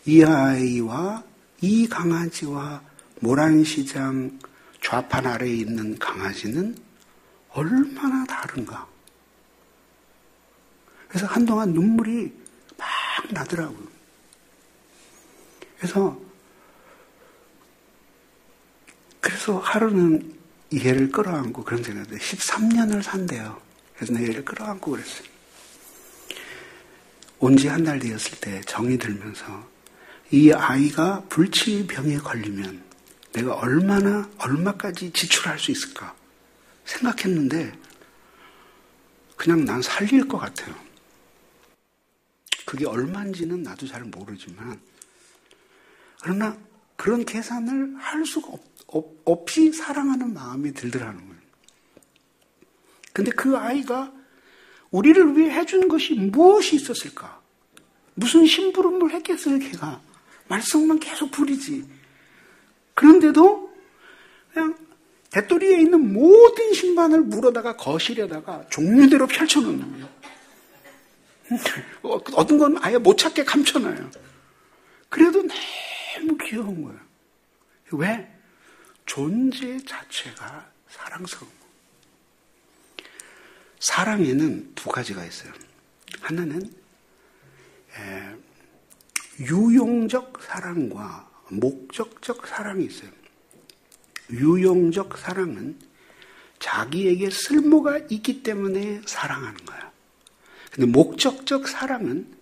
이 아이와 이 강아지와 모란시장 좌판 아래에 있는 강아지는 얼마나 다른가. 그래서 한동안 눈물이 막 나더라고요. 그래서 하루는 얘를 끌어안고 그런 생각을 했어요. 13년을 산대요. 그래서 내가 얘를 끌어안고 그랬어요. 온 지 한 달 되었을 때 정이 들면서 이 아이가 불치병에 걸리면 내가 얼마까지 지출할 수 있을까 생각했는데 그냥 난 살릴 것 같아요. 그게 얼마인지는 나도 잘 모르지만 그러나 그런 계산을 할 수가 없이 사랑하는 마음이 들더라는 거예요. 근데 그 아이가 우리를 위해 해준 것이 무엇이 있었을까? 무슨 심부름을 했겠어요, 걔가. 말썽만 계속 부리지. 그런데도 그냥 대토리에 있는 모든 신반을 물어다가 거실에다가 종류대로 펼쳐놓는 거예요. 어떤 건 아예 못 찾게 감춰놔요. 그래도 너무 귀여운 거예요. 왜? 존재 자체가 사랑스러운 거예요. 사랑에는 두 가지가 있어요. 하나는 유용적 사랑과 목적적 사랑이 있어요. 유용적 사랑은 자기에게 쓸모가 있기 때문에 사랑하는 거야. 근데 목적적 사랑은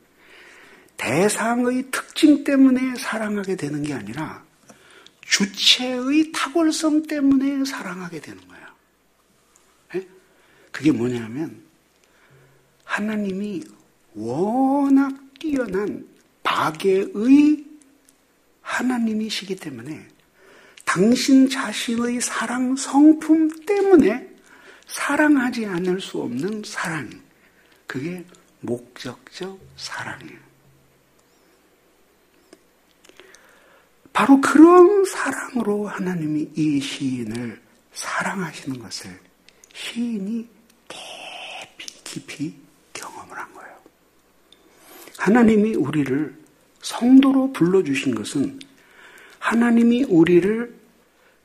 대상의 특징 때문에 사랑하게 되는 게 아니라 주체의 탁월성 때문에 사랑하게 되는 거야. 그게 뭐냐면 하나님이 워낙 뛰어난 박애의 하나님이시기 때문에 당신 자신의 사랑 성품 때문에 사랑하지 않을 수 없는 사랑. 그게 목적적 사랑이에요. 바로 그런 사랑으로 하나님이 이 시인을 사랑하시는 것을 시인이 깊이 경험을 한 거예요. 하나님이 우리를 성도로 불러주신 것은 하나님이 우리를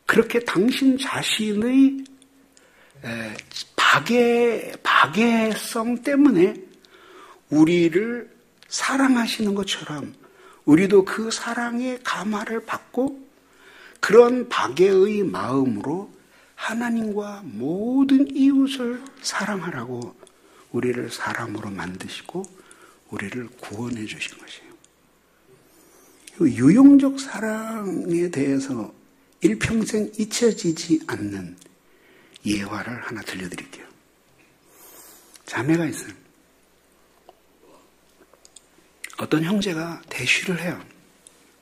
그렇게 당신 자신의 박애성 때문에 우리를 사랑하시는 것처럼 우리도 그 사랑의 감화를 받고 그런 박애의 마음으로 하나님과 모든 이웃을 사랑하라고 우리를 사람으로 만드시고 우리를 구원해 주신 것이에요. 유용적 사랑에 대해서 일평생 잊혀지지 않는 예화를 하나 들려드릴게요. 자매가 있어요. 어떤 형제가 대쉬를 해요.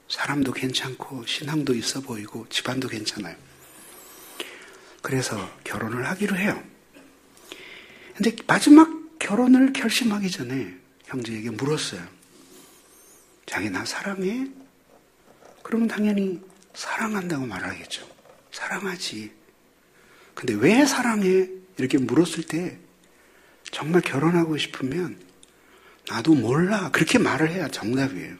사람도 괜찮고 신앙도 있어 보이고 집안도 괜찮아요. 그래서 결혼을 하기로 해요. 근데 마지막 결혼을 결심하기 전에 형제에게 물었어요. 자기 나 사랑해? 그러면 당연히 사랑한다고 말하겠죠. 사랑하지. 근데 왜 사랑해? 이렇게 물었을 때 정말 결혼하고 싶으면 나도 몰라. 그렇게 말을 해야 정답이에요.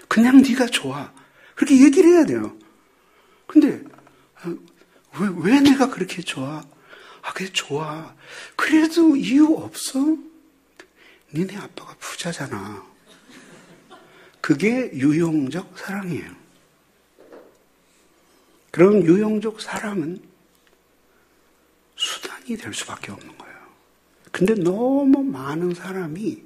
그냥 네가 좋아. 그렇게 얘기를 해야 돼요. 근데 왜 내가 그렇게 좋아? 그게 좋아. 그래도 이유 없어? 니네 아빠가 부자잖아. 그게 유용적 사랑이에요. 그런 유용적 사랑은 수단이 될 수밖에 없는 거예요. 근데 너무 많은 사람이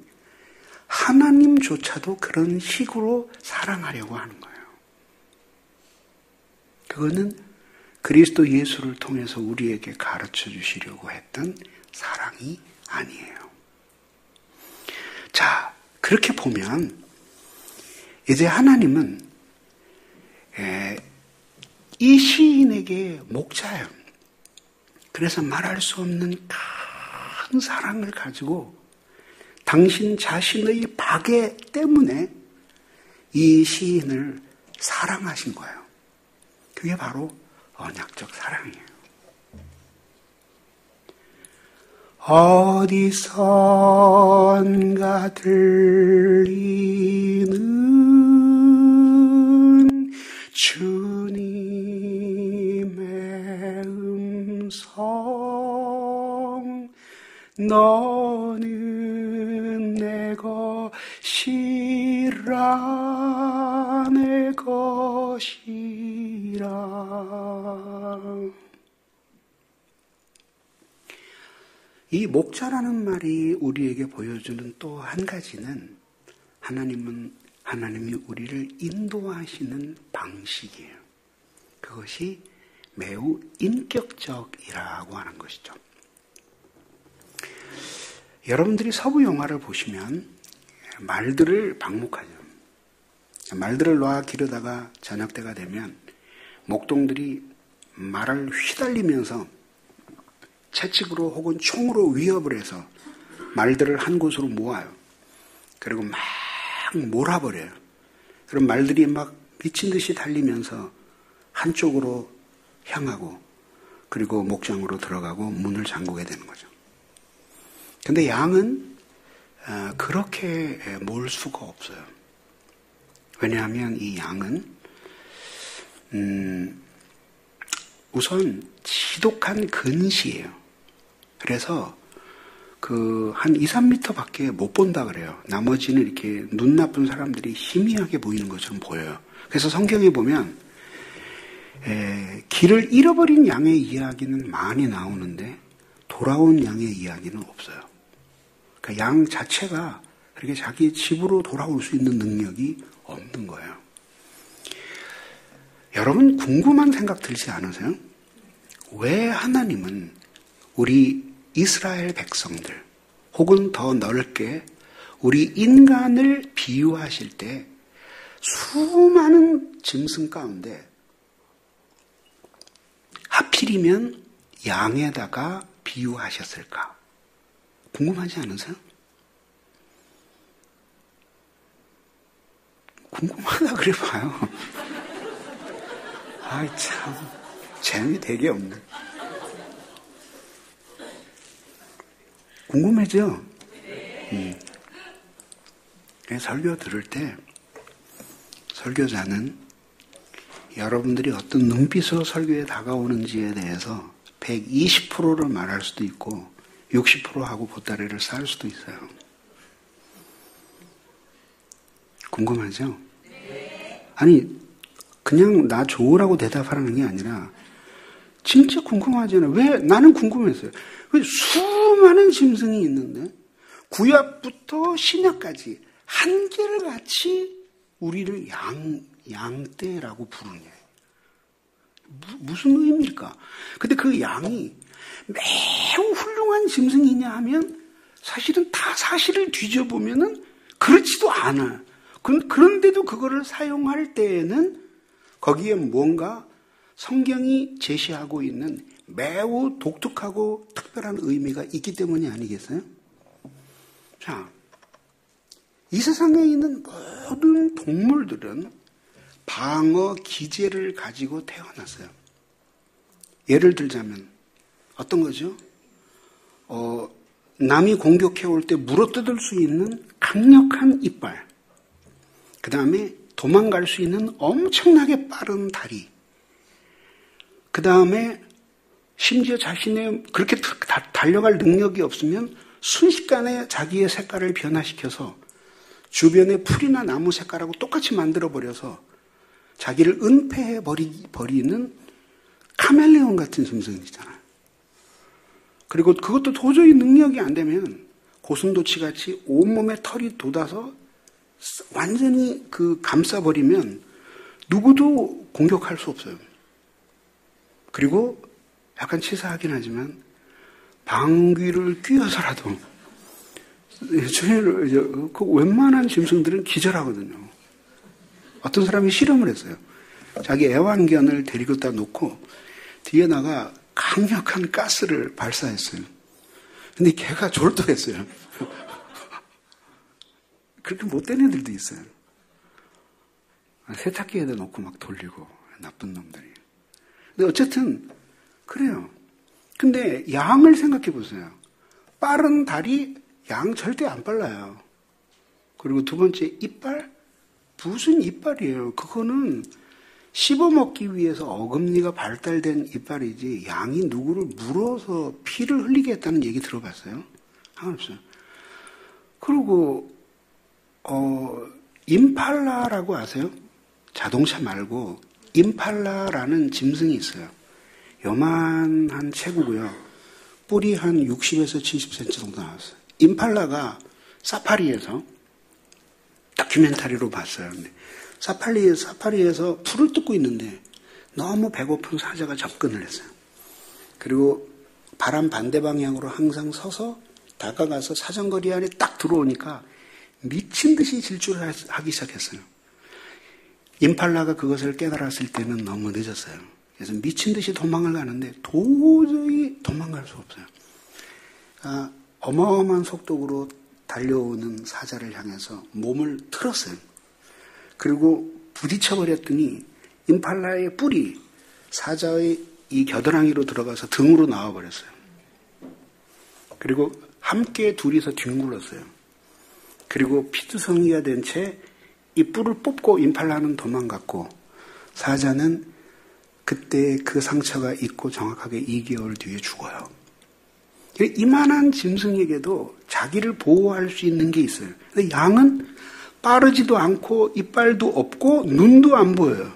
하나님조차도 그런 식으로 사랑하려고 하는 거예요. 그거는 그리스도 예수를 통해서 우리에게 가르쳐 주시려고 했던 사랑이 아니에요. 자, 그렇게 보면 이제 하나님은 이 시인에게 목자예요. 그래서 말할 수 없는 큰 사랑을 가지고 당신 자신의 박애 때문에 이 시인을 사랑하신 거예요. 그게 바로 언약적 사랑이에요. 어디선가 들리는 주님의 음성, 너는 내 것이라, 내 것이라. 이 목자라는 말이 우리에게 보여주는 또 한 가지는 하나님이 우리를 인도하시는 방식이에요. 그것이 매우 인격적이라고 하는 것이죠. 여러분들이 서부 영화를 보시면 말들을 방목하죠. 말들을 놔 기르다가 저녁 때가 되면 목동들이 말을 휘달리면서 채찍으로 혹은 총으로 위협을 해서 말들을 한 곳으로 모아요. 그리고 막 몰아버려요. 그럼 말들이 막 미친 듯이 달리면서 한쪽으로 향하고 그리고 목장으로 들어가고 문을 잠그게 되는 거죠. 근데 양은 그렇게 몰 수가 없어요. 왜냐하면 이 양은 우선 지독한 근시예요. 그래서 한 2, 3m 밖에 못 본다 그래요. 나머지는 이렇게 눈 나쁜 사람들이 희미하게 보이는 것처럼 보여요. 그래서 성경에 보면 길을 잃어버린 양의 이야기는 많이 나오는데 돌아온 양의 이야기는 없어요. 그러니까 양 자체가 그렇게 자기 집으로 돌아올 수 있는 능력이 없는 거예요. 여러분 궁금한 생각 들지 않으세요? 왜 하나님은 우리 이스라엘 백성들 혹은 더 넓게 우리 인간을 비유하실 때 수많은 짐승 가운데 하필이면 양에다가 비유하셨을까? 궁금하지 않으세요? 궁금하다 그래 봐요. 아이 참 재미 되게 없네. 궁금해져? 설교 들을 때 설교자는 여러분들이 어떤 눈빛으로 설교에 다가오는지에 대해서 120%를 말할 수도 있고 60% 하고 보따리를 쌓을 수도 있어요. 궁금하죠? 아니 그냥 나 좋으라고 대답하라는 게 아니라 진짜 궁금하잖아요. 왜? 나는 궁금했어요. 왜 수많은 짐승이 있는데 구약부터 신약까지 한결같이 우리를 양떼라고 부르냐. 무슨 의미일까? 근데 그 양이 매우 훌륭한 짐승이냐 하면 사실은 다 사실을 뒤져보면은 그렇지도 않아요. 그런데도 그거를 사용할 때에는 거기에 뭔가 성경이 제시하고 있는 매우 독특하고 특별한 의미가 있기 때문이 아니겠어요? 자, 이 세상에 있는 모든 동물들은 방어 기제를 가지고 태어났어요. 예를 들자면 어떤 거죠? 남이 공격해 올 때 물어뜯을 수 있는 강력한 이빨, 그 다음에 도망갈 수 있는 엄청나게 빠른 다리, 그 다음에 심지어 자신의 그렇게 달려갈 능력이 없으면 순식간에 자기의 색깔을 변화시켜서 주변의 풀이나 나무 색깔하고 똑같이 만들어버려서 자기를 은폐해 버리는 카멜레온 같은 짐승이잖아요. 그리고 그것도 도저히 능력이 안 되면 고슴도치같이 온몸에 털이 돋아서 완전히 감싸버리면 누구도 공격할 수 없어요. 그리고 약간 치사하긴 하지만 방귀를 뀌어서라도 그 웬만한 짐승들은 기절하거든요. 어떤 사람이 실험을 했어요. 자기 애완견을 데리고다 놓고 뒤에다가 강력한 가스를 발사했어요. 근데 걔가 졸도했어요. 그렇게 못된 애들도 있어요. 세탁기에다 놓고 막 돌리고 나쁜 놈들이. 근데 어쨌든 그래요. 근데 양을 생각해 보세요. 빠른 다리, 양 절대 안 빨라요. 그리고 두 번째, 이빨? 무슨 이빨이에요? 그거는 씹어먹기 위해서 어금니가 발달된 이빨이지 양이 누구를 물어서 피를 흘리게 했다는 얘기 들어봤어요? 상관없어요. 그리고 임팔라라고 아세요? 자동차 말고 임팔라라는 짐승이 있어요. 요만한 체구고요. 뿔이 한 60에서 70cm 정도 나왔어요. 임팔라가 사파리에서 다큐멘터리로 봤어요. 근데 사파리에서 풀을 뜯고 있는데 너무 배고픈 사자가 접근을 했어요. 그리고 바람 반대 방향으로 항상 서서 다가가서 사정거리 안에 딱 들어오니까 미친 듯이 질주를 하기 시작했어요. 임팔라가 그것을 깨달았을 때는 너무 늦었어요. 그래서 미친 듯이 도망을 가는데 도저히 도망갈 수 없어요. 그러니까 어마어마한 속도로 달려오는 사자를 향해서 몸을 틀었어요. 그리고 부딪혀버렸더니 임팔라의 뿔이 사자의 이 겨드랑이로 들어가서 등으로 나와버렸어요. 그리고 함께 둘이서 뒹굴렀어요. 그리고 피투성이가 된 채 이 뿔을 뽑고 임팔라는 도망갔고 사자는 그때 그 상처가 있고 정확하게 2개월 뒤에 죽어요. 이만한 짐승에게도 자기를 보호할 수 있는 게 있어요. 근데 양은 빠르지도 않고 이빨도 없고 눈도 안 보여요.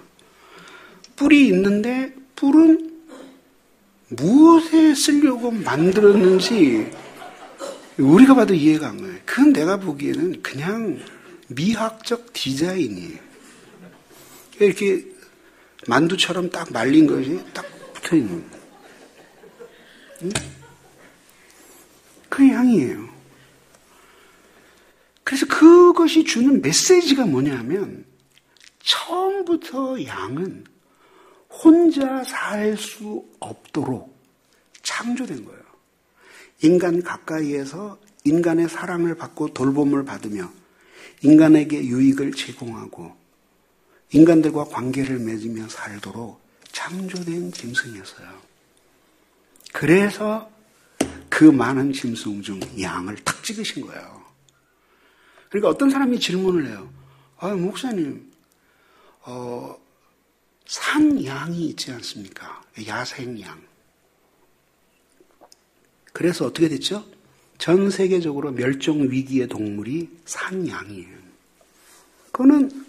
뿔이 있는데 뿔은 무엇에 쓰려고 만들었는지 우리가 봐도 이해가 안 가요. 그건 내가 보기에는 그냥 미학적 디자인이에요. 이렇게 만두처럼 딱 말린 것이 딱 붙어 있는 거예요. 응? 그 향이에요. 그래서 그것이 주는 메시지가 뭐냐면 처음부터 양은 혼자 살 수 없도록 창조된 거예요. 인간 가까이에서 인간의 사랑을 받고 돌봄을 받으며 인간에게 유익을 제공하고 인간들과 관계를 맺으며 살도록 창조된 짐승이었어요. 그래서 그 많은 짐승 중 양을 탁 찍으신 거예요. 그러니까 어떤 사람이 질문을 해요. 목사님, 산양이 있지 않습니까? 야생양. 그래서 어떻게 됐죠? 전 세계적으로 멸종 위기의 동물이 산양이에요. 그거는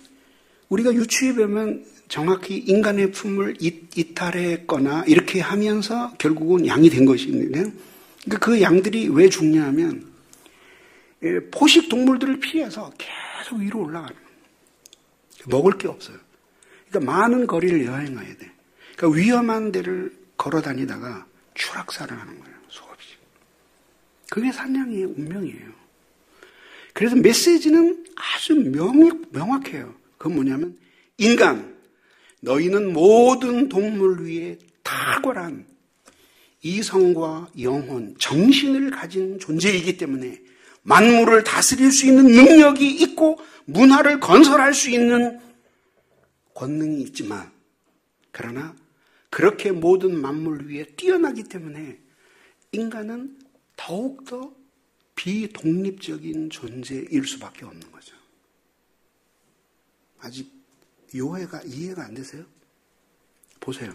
우리가 유추해 보면 정확히 인간의 품을 이탈했거나 이렇게 하면서 결국은 양이 된 것인데요. 그러니까 그 양들이 왜 죽냐면 포식 동물들을 피해서 계속 위로 올라가는 거예요. 먹을 게 없어요. 그러니까 많은 거리를 여행해야 돼. 그러니까 위험한 데를 걸어 다니다가 추락사를 하는 거예요. 수없이. 그게 산양의 운명이에요. 그래서 메시지는 아주 명확해요. 그건 뭐냐면 인간, 너희는 모든 동물 위에 탁월한 이성과 영혼, 정신을 가진 존재이기 때문에 만물을 다스릴 수 있는 능력이 있고 문화를 건설할 수 있는 권능이 있지만 그러나 그렇게 모든 만물 위에 뛰어나기 때문에 인간은 더욱더 비독립적인 존재일 수밖에 없는 거죠. 아직 이해가 안 되세요? 보세요.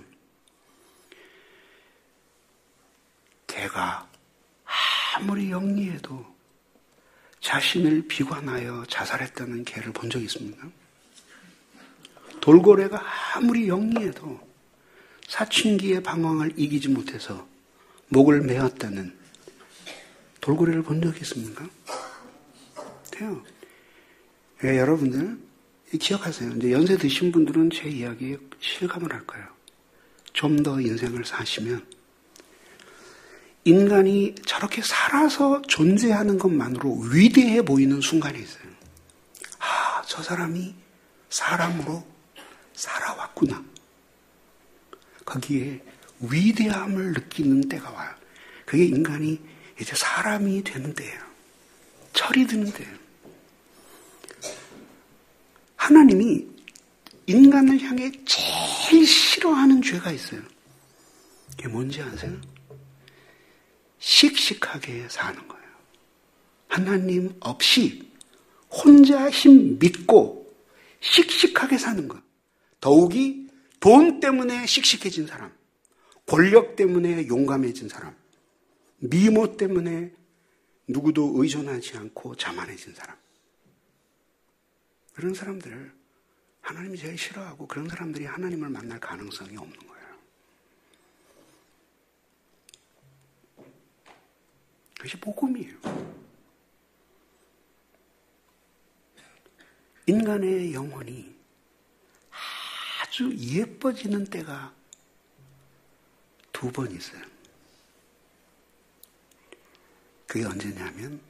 아무리 영리해도 자신을 비관하여 자살했다는 개를 본 적 있습니까? 돌고래가 아무리 영리해도 사춘기의 방황을 이기지 못해서 목을 메었다는 돌고래를 본 적 있습니까? 돼요. 예, 여러분들 기억하세요. 이제 연세 드신 분들은 제 이야기에 실감을 할 거예요. 좀 더 인생을 사시면 인간이 저렇게 살아서 존재하는 것만으로 위대해 보이는 순간이 있어요. 아, 저 사람이 사람으로 살아왔구나. 거기에 위대함을 느끼는 때가 와요. 그게 인간이 이제 사람이 되는 때예요. 철이 드는 때예요. 하나님이 인간을 향해 제일 싫어하는 죄가 있어요. 그게 뭔지 아세요? 씩씩하게 사는 거예요. 하나님 없이 혼자 힘 믿고 씩씩하게 사는 것. 더욱이 돈 때문에 씩씩해진 사람, 권력 때문에 용감해진 사람, 미모 때문에 누구도 의존하지 않고 자만해진 사람. 그런 사람들을 하나님이 제일 싫어하고 그런 사람들이 하나님을 만날 가능성이 없는 거예요. 그것이 복음이에요. 인간의 영혼이 아주 예뻐지는 때가 두 번 있어요. 그게 언제냐면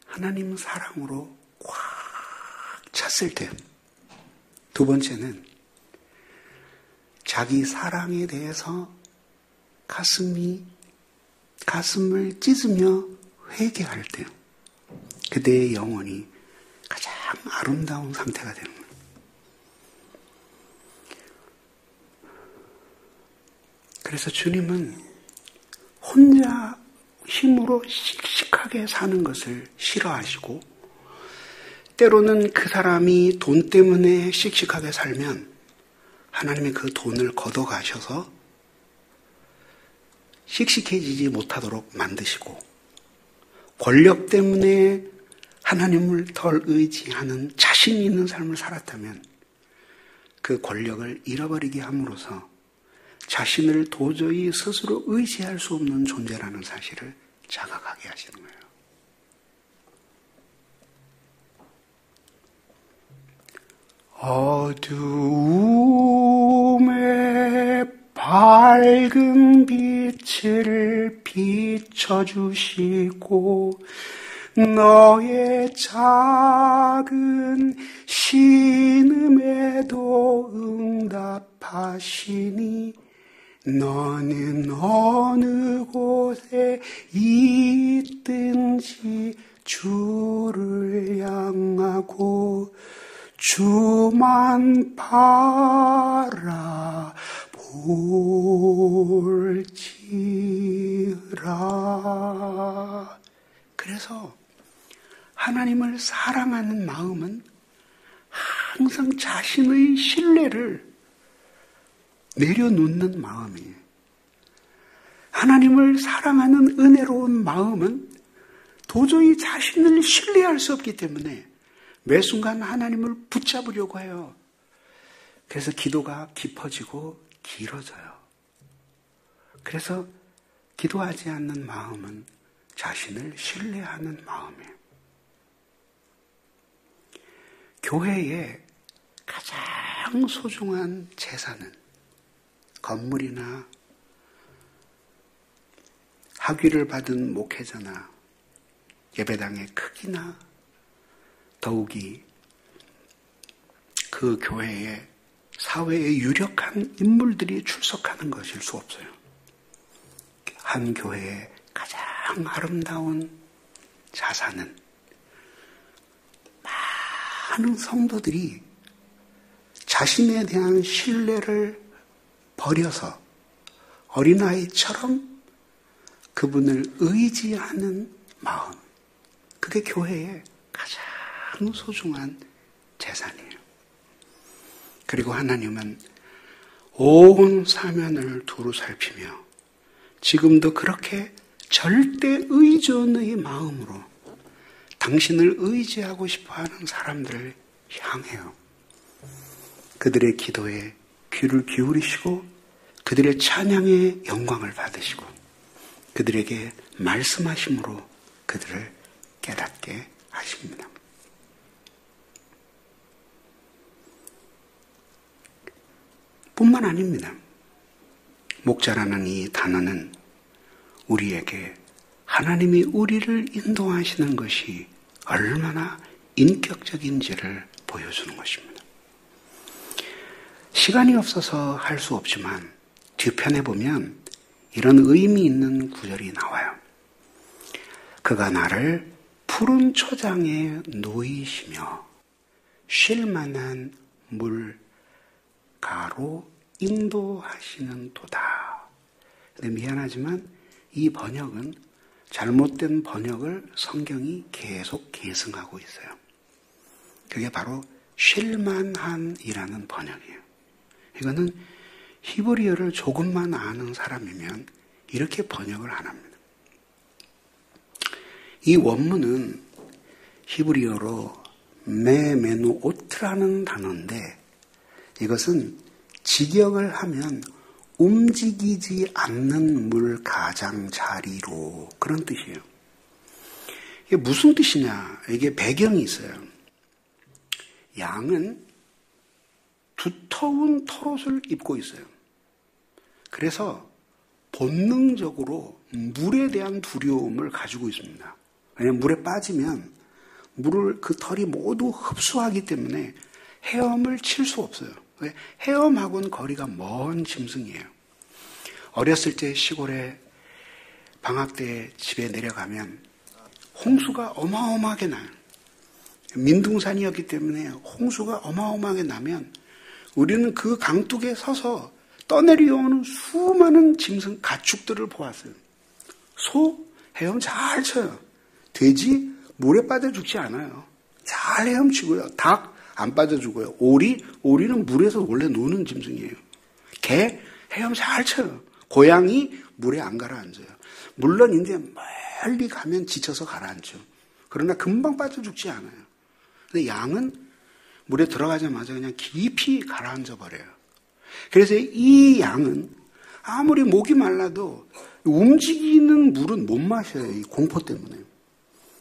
하나님 사랑으로 꽉 찼을 때. 두 번째는 자기 사랑에 대해서 가슴을 찢으며 회개할 때요. 그대의 영혼이 가장 아름다운 상태가 되는 거예요. 그래서 주님은 혼자 힘으로 씩씩하게 사는 것을 싫어하시고 때로는 그 사람이 돈 때문에 씩씩하게 살면 하나님이 그 돈을 걷어가셔서 씩씩해지지 못하도록 만드시고 권력 때문에 하나님을 덜 의지하는 자신 있는 삶을 살았다면 그 권력을 잃어버리게 함으로써 자신을 도저히 스스로 의지할 수 없는 존재라는 사실을 자각하게 하시는 거예요. 어두움에 밝은 빛을 비춰주시고 너의 작은 신음에도 응답하시니 너는 어느 곳에 있든지 주를 향하고 주만 바라볼지라. 그래서 하나님을 사랑하는 마음은 항상 자신의 신뢰를 내려놓는 마음이에요. 하나님을 사랑하는 은혜로운 마음은 도저히 자신을 신뢰할 수 없기 때문에 매 순간 하나님을 붙잡으려고 해요. 그래서 기도가 깊어지고 길어져요. 그래서 기도하지 않는 마음은 자신을 신뢰하는 마음이에요. 교회의 가장 소중한 재산은 건물이나 학위를 받은 목회자나 예배당의 크기나 더욱이 그 교회에 사회에 유력한 인물들이 출석하는 것일 수 없어요. 한 교회의 가장 아름다운 자산은 많은 성도들이 자신에 대한 신뢰를 버려서 어린아이처럼 그분을 의지하는 마음. 그게 교회의 가장 소중한 재산이에요. 그리고 하나님은 온 사면을 두루 살피며 지금도 그렇게 절대 의존의 마음으로 당신을 의지하고 싶어하는 사람들을 향해요. 그들의 기도에 귀를 기울이시고 그들의 찬양의 영광을 받으시고 그들에게 말씀하심으로 그들을 깨닫게 하십니다. 뿐만 아닙니다. 목자라는 이 단어는 우리에게 하나님이 우리를 인도하시는 것이 얼마나 인격적인지를 보여주는 것입니다. 시간이 없어서 할 수 없지만 뒤편에 보면 이런 의미 있는 구절이 나와요. 그가 나를 푸른 초장에 놓이시며 쉴 만한 물가로 인도하시는 도다. 근데 미안하지만 이 번역은 잘못된 번역을 성경이 계속 계승하고 있어요. 그게 바로 쉴만한이라는 번역이에요. 이거는 히브리어를 조금만 아는 사람이면 이렇게 번역을 안 합니다. 이 원문은 히브리어로 메메누오트라는 단어인데 이것은 직역을 하면 움직이지 않는 물 가장자리로 그런 뜻이에요. 이게 무슨 뜻이냐? 이게 배경이 있어요. 양은 두터운 털옷을 입고 있어요. 그래서 본능적으로 물에 대한 두려움을 가지고 있습니다. 왜냐하면 물에 빠지면 물을 그 털이 모두 흡수하기 때문에 헤엄을 칠 수 없어요. 헤엄하고는 거리가 먼 짐승이에요. 어렸을 때 시골에 방학 때 집에 내려가면 홍수가 어마어마하게 나요. 민둥산이었기 때문에 홍수가 어마어마하게 나면 우리는 그 강둑에 서서 떠내려오는 수많은 짐승 가축들을 보았어요. 소 헤엄 잘 쳐요. 돼지 물에 빠져 죽지 않아요. 잘 헤엄치고요. 닭 안 빠져 죽어요. 오리는 물에서 원래 노는 짐승이에요. 개 헤엄 잘 쳐요. 고양이 물에 안 가라앉아요. 물론 이제 멀리 가면 지쳐서 가라앉죠. 그러나 금방 빠져 죽지 않아요. 근데 양은 물에 들어가자마자 그냥 깊이 가라앉아 버려요. 그래서 이 양은 아무리 목이 말라도 움직이는 물은 못 마셔요. 이 공포 때문에.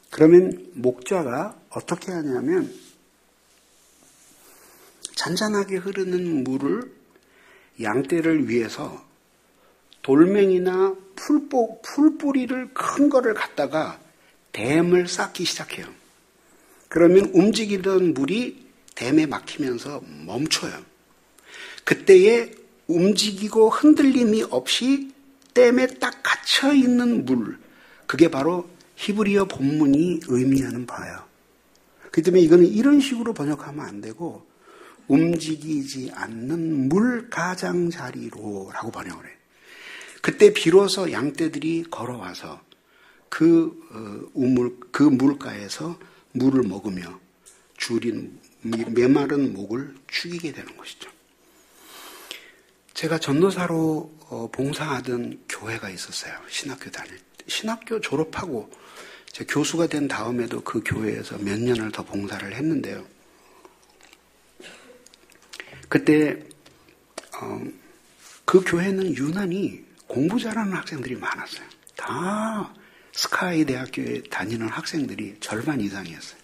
그러면 목자가 어떻게 하냐면 잔잔하게 흐르는 물을 양떼를 위해서 돌멩이나 풀뿌리를 큰 거를 갖다가 댐을 쌓기 시작해요. 그러면 움직이던 물이 댐에 막히면서 멈춰요. 그때에 움직이고 흔들림이 없이 댐에 딱 갇혀있는 물, 그게 바로 히브리어 본문이 의미하는 바예요. 그렇기 때문에 이거는 이런 식으로 번역하면 안 되고 움직이지 않는 물 가장자리로 라고 번역을 해요. 그때 비로소 양떼들이 걸어와서 그 물가에서 물을 먹으며 줄인 메마른 목을 죽이게 되는 것이죠. 제가 전도사로 봉사하던 교회가 있었어요. 신학교 다닐 때. 신학교 졸업하고 제 교수가 된 다음에도 그 교회에서 몇 년을 더 봉사를 했는데요. 그때 그 교회는 유난히 공부 잘하는 학생들이 많았어요. 다 스카이 대학교에 다니는 학생들이 절반 이상이었어요.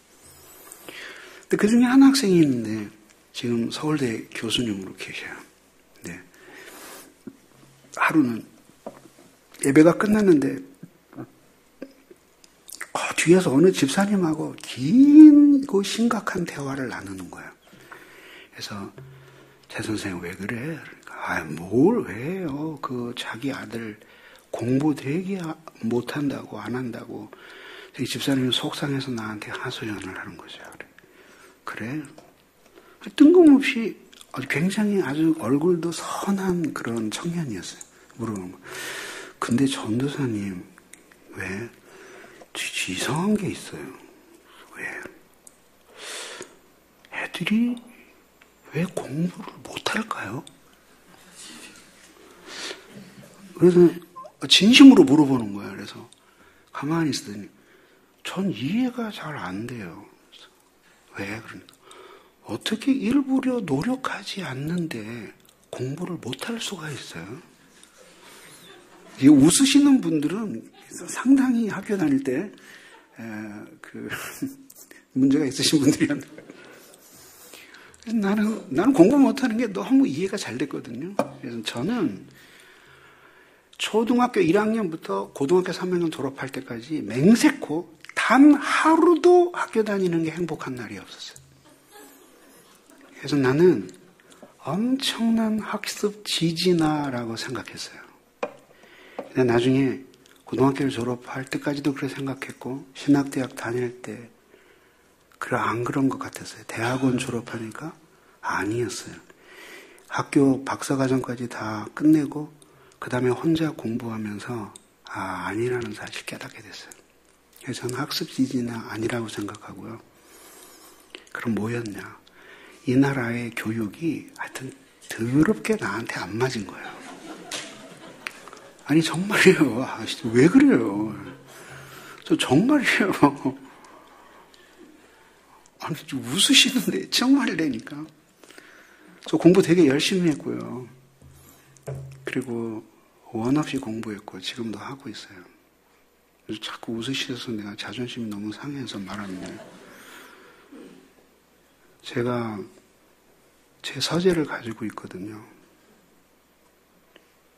근데 그 중에 한 학생이 있는데 지금 서울대 교수님으로 계셔요. 네. 하루는 예배가 끝났는데 뒤에서 어느 집사님하고 길고 심각한 대화를 나누는 거예요. 그래서 제 선생님 왜 그래? 뭘 왜 해요? 그 자기 아들 공부 되게 못한다고 안 한다고. 집사님이 속상해서 나한테 하소연을 하는 거죠. 그래? 뜬금없이 굉장히 아주 얼굴도 선한 그런 청년이었어요. 물어보는 거. 근데 전도사님 왜 이상한 게 있어요. 왜? 애들이 왜 공부를 못할까요? 그래서 진심으로 물어보는 거예요. 그래서 가만히 있으더니 전 이해가 잘 안 돼요. 왜? 그러니까 어떻게 일부러 노력하지 않는데 공부를 못할 수가 있어요? 이 웃으시는 분들은 상당히 학교 다닐 때 문제가 있으신 분들이었는데 나는 공부 못하는 게 너무 이해가 잘 됐거든요. 그래서 저는 초등학교 1학년부터 고등학교 3학년 졸업할 때까지 맹세코 단 하루도 학교 다니는 게 행복한 날이 없었어요. 그래서 나는 엄청난 학습 지지나라고 생각했어요. 근데 나중에 고등학교를 졸업할 때까지도 그렇게 생각했고 신학대학 다닐 때 안 그런 것 같았어요. 대학원 졸업하니까 아니었어요. 학교 박사과정까지 다 끝내고 그 다음에 혼자 공부하면서 아니라는 사실을 깨닫게 됐어요. 그래서 저는 학습 지지나 아니라고 생각하고요. 그럼 뭐였냐? 이 나라의 교육이 하여튼 더럽게 나한테 안 맞은 거예요. 아니 정말이에요. 왜 그래요? 저 정말이에요. 아니 웃으시는데 정말이라니까. 저 공부 되게 열심히 했고요. 그리고 원 없이 공부했고 지금도 하고 있어요. 그래서 자꾸 웃으셔서 내가 자존심이 너무 상해서 말하는데 제가 제 서재를 가지고 있거든요.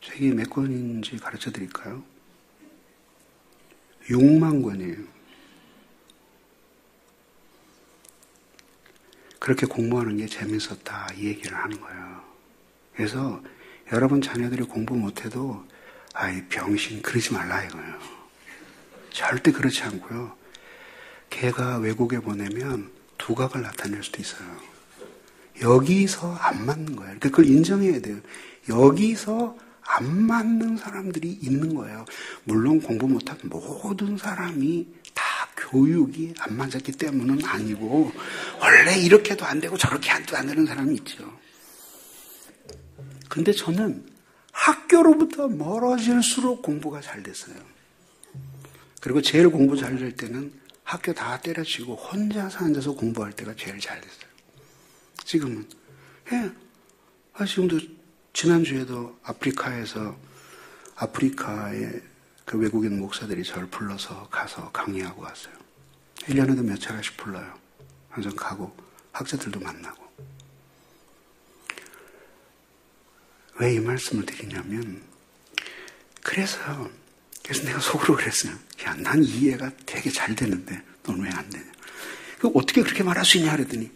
책이 몇 권인지 가르쳐 드릴까요? 6만 권이에요. 그렇게 공부하는 게 재밌었다 이 얘기를 하는 거예요. 그래서 여러분 자녀들이 공부 못해도 아이 병신 그러지 말라 이거예요. 절대 그렇지 않고요. 걔가 외국에 보내면 두각을 나타낼 수도 있어요. 여기서 안 맞는 거예요. 그걸 인정해야 돼요. 여기서 안 맞는 사람들이 있는 거예요. 물론 공부 못한 모든 사람이 다 교육이 안 맞았기 때문은 아니고 원래 이렇게도 안 되고 저렇게 안 되는 사람이 있죠. 근데 저는 학교로부터 멀어질수록 공부가 잘 됐어요. 그리고 제일 공부 잘 될 때는 학교 다 때려치고 혼자서 앉아서 공부할 때가 제일 잘 됐어요. 지금은. 지금도 지난주에도 아프리카의 그 외국인 목사들이 저를 불러서 가서 강의하고 왔어요. 1년에도 몇 차례씩 불러요. 항상 가고 학자들도 만나고. 왜 이 말씀을 드리냐면 그래서 내가 속으로 그랬어요. 야, 난 이해가 되게 잘 되는데 넌 왜 안 되냐. 어떻게 그렇게 말할 수 있냐 그랬더니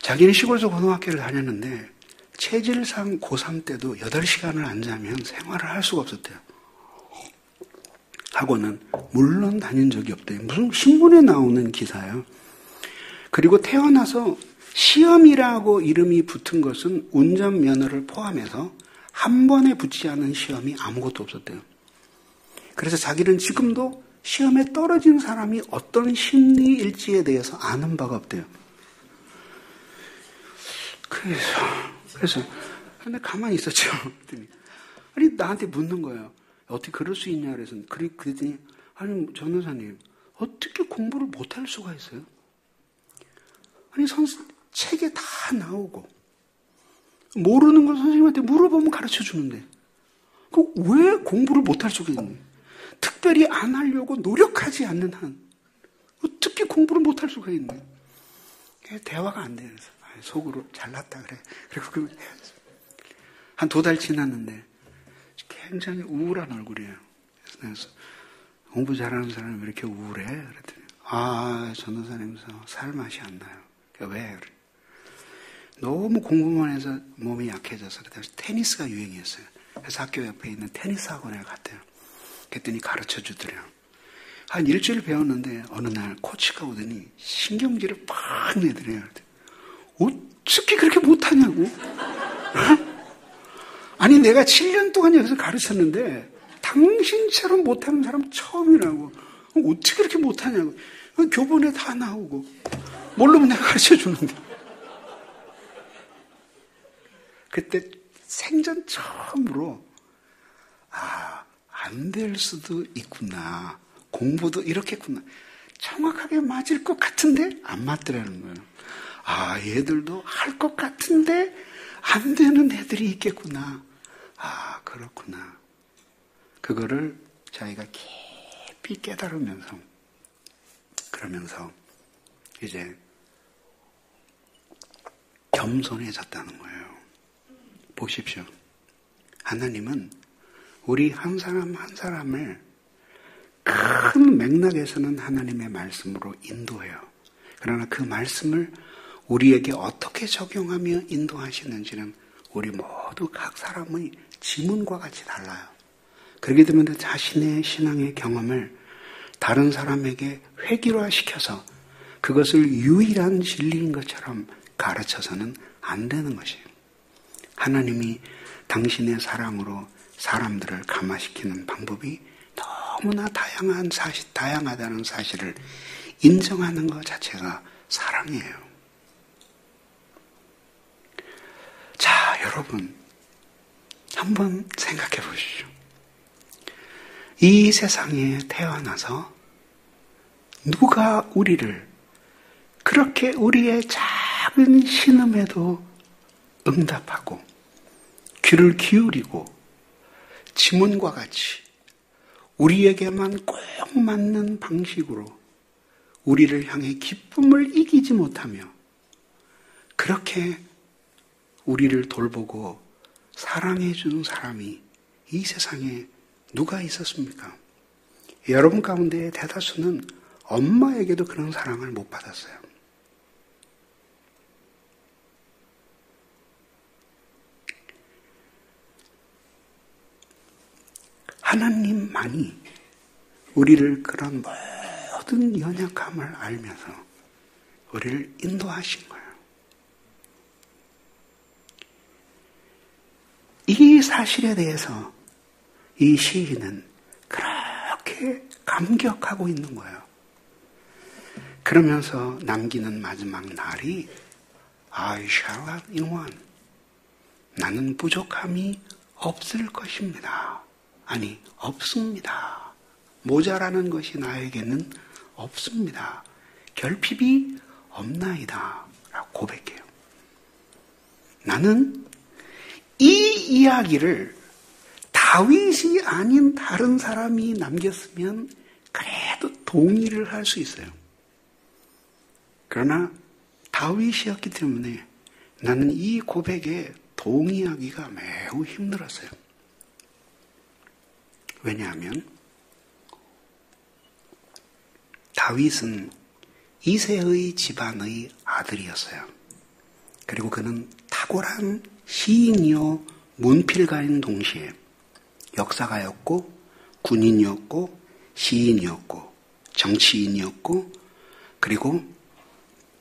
자기는 시골에서 고등학교를 다녔는데 체질상 고3 때도 8시간을 안 자면 생활을 할 수가 없었대요. 학원은 물론 다닌 적이 없대요. 무슨 신문에 나오는 기사예요. 그리고 태어나서 시험이라고 이름이 붙은 것은 운전면허를 포함해서 한 번에 붙지 않은 시험이 아무것도 없었대요. 그래서 자기는 지금도 시험에 떨어진 사람이 어떤 심리일지에 대해서 아는 바가 없대요. 그래서 근데 가만히 있었죠. 아니 나한테 묻는 거예요. 어떻게 그럴 수 있냐 그래서 그랬더니 아니 전도사님 어떻게 공부를 못할 수가 있어요? 아니 책에 다 나오고 모르는 걸 선생님한테 물어보면 가르쳐 주는데 왜 공부를 못할 수가 있니? 특별히 안 하려고 노력하지 않는 한 어떻게 공부를 못할 수가 있니? 대화가 안 돼요. 그래서 속으로 잘났다 그래. 그리고 한 2달 지났는데 굉장히 우울한 얼굴이에요. 그래서 공부 잘하는 사람이 왜 이렇게 우울해? 그랬더니 전도사님 살 맛이 안 나요. 왜? 그래. 너무 공부만 해서 몸이 약해져서 그래서 테니스가 유행이었어요. 그래서 학교 옆에 있는 테니스 학원에 갔대요. 그랬더니 가르쳐 주더래요. 한 일주일 배웠는데 어느 날 코치가 오더니 신경질을 팍 내더래요. 어떻게 그렇게 못하냐고. 아니 내가 7년 동안 여기서 가르쳤는데 당신처럼 못하는 사람 처음이라고. 어떻게 그렇게 못하냐고. 교본에 다 나오고 모르면 내가 가르쳐 주는데. 그때 생전 처음으로 안 될 수도 있구나. 공부도 이렇게구나. 정확하게 맞을 것 같은데 안 맞더라는 거예요. 아, 얘들도 할 것 같은데 안 되는 애들이 있겠구나. 아, 그렇구나. 그거를 자기가 깊이 깨달으면서 그러면서 이제 겸손해졌다는 거예요. 보십시오. 하나님은 우리 한 사람 한 사람을 큰 맥락에서는 하나님의 말씀으로 인도해요. 그러나 그 말씀을 우리에게 어떻게 적용하며 인도하시는지는 우리 모두 각 사람의 지문과 같이 달라요. 그렇게 되면 자신의 신앙의 경험을 다른 사람에게 획일화시켜서 그것을 유일한 진리인 것처럼 가르쳐서는 안 되는 것이에요. 하나님이 당신의 사랑으로 사람들을 감화시키는 방법이 너무나 다양하다는 사실을 인정하는 것 자체가 사랑이에요. 자, 여러분, 한번 생각해 보십시오. 이 세상에 태어나서 누가 우리를 그렇게 우리의 작은 신음에도 응답하고 귀를 기울이고 지문과 같이 우리에게만 꼭 맞는 방식으로 우리를 향해 기쁨을 이기지 못하며 그렇게 우리를 돌보고 사랑해 준 사람이 이 세상에 누가 있었습니까? 여러분 가운데 대다수는 엄마에게도 그런 사랑을 못 받았어요. 하나님만이 우리를 그런 모든 연약함을 알면서 우리를 인도하신 거예요. 이 사실에 대해서 이 시인은 그렇게 감격하고 있는 거예요. 그러면서 남기는 마지막 날이 I shall have in one. 나는 부족함이 없을 것입니다. 아니, 없습니다. 모자라는 것이 나에게는 없습니다. 결핍이 없나이다. 라고 고백해요. 나는 이 이야기를 다윗이 아닌 다른 사람이 남겼으면 그래도 동의를 할 수 있어요. 그러나 다윗이었기 때문에 나는 이 고백에 동의하기가 매우 힘들었어요. 왜냐하면 다윗은 이새의 집안의 아들이었어요. 그리고 그는 탁월한 시인이요 문필가인 동시에 역사가였고 군인이었고 시인이었고 정치인이었고 그리고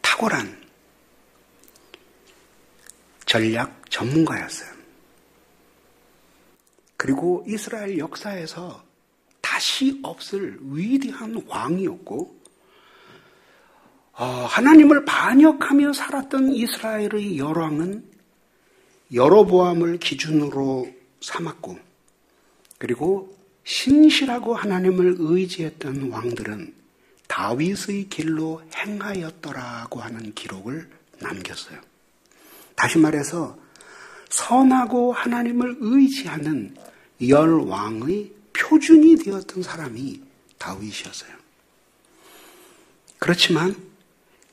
탁월한 전략 전문가였어요. 그리고 이스라엘 역사에서 다시 없을 위대한 왕이었고 하나님을 반역하며 살았던 이스라엘의 열왕은 여로보암을 기준으로 삼았고 그리고 신실하고 하나님을 의지했던 왕들은 다윗의 길로 행하였더라고 하는 기록을 남겼어요. 다시 말해서 선하고 하나님을 의지하는 열왕의 표준이 되었던 사람이 다윗이었어요. 그렇지만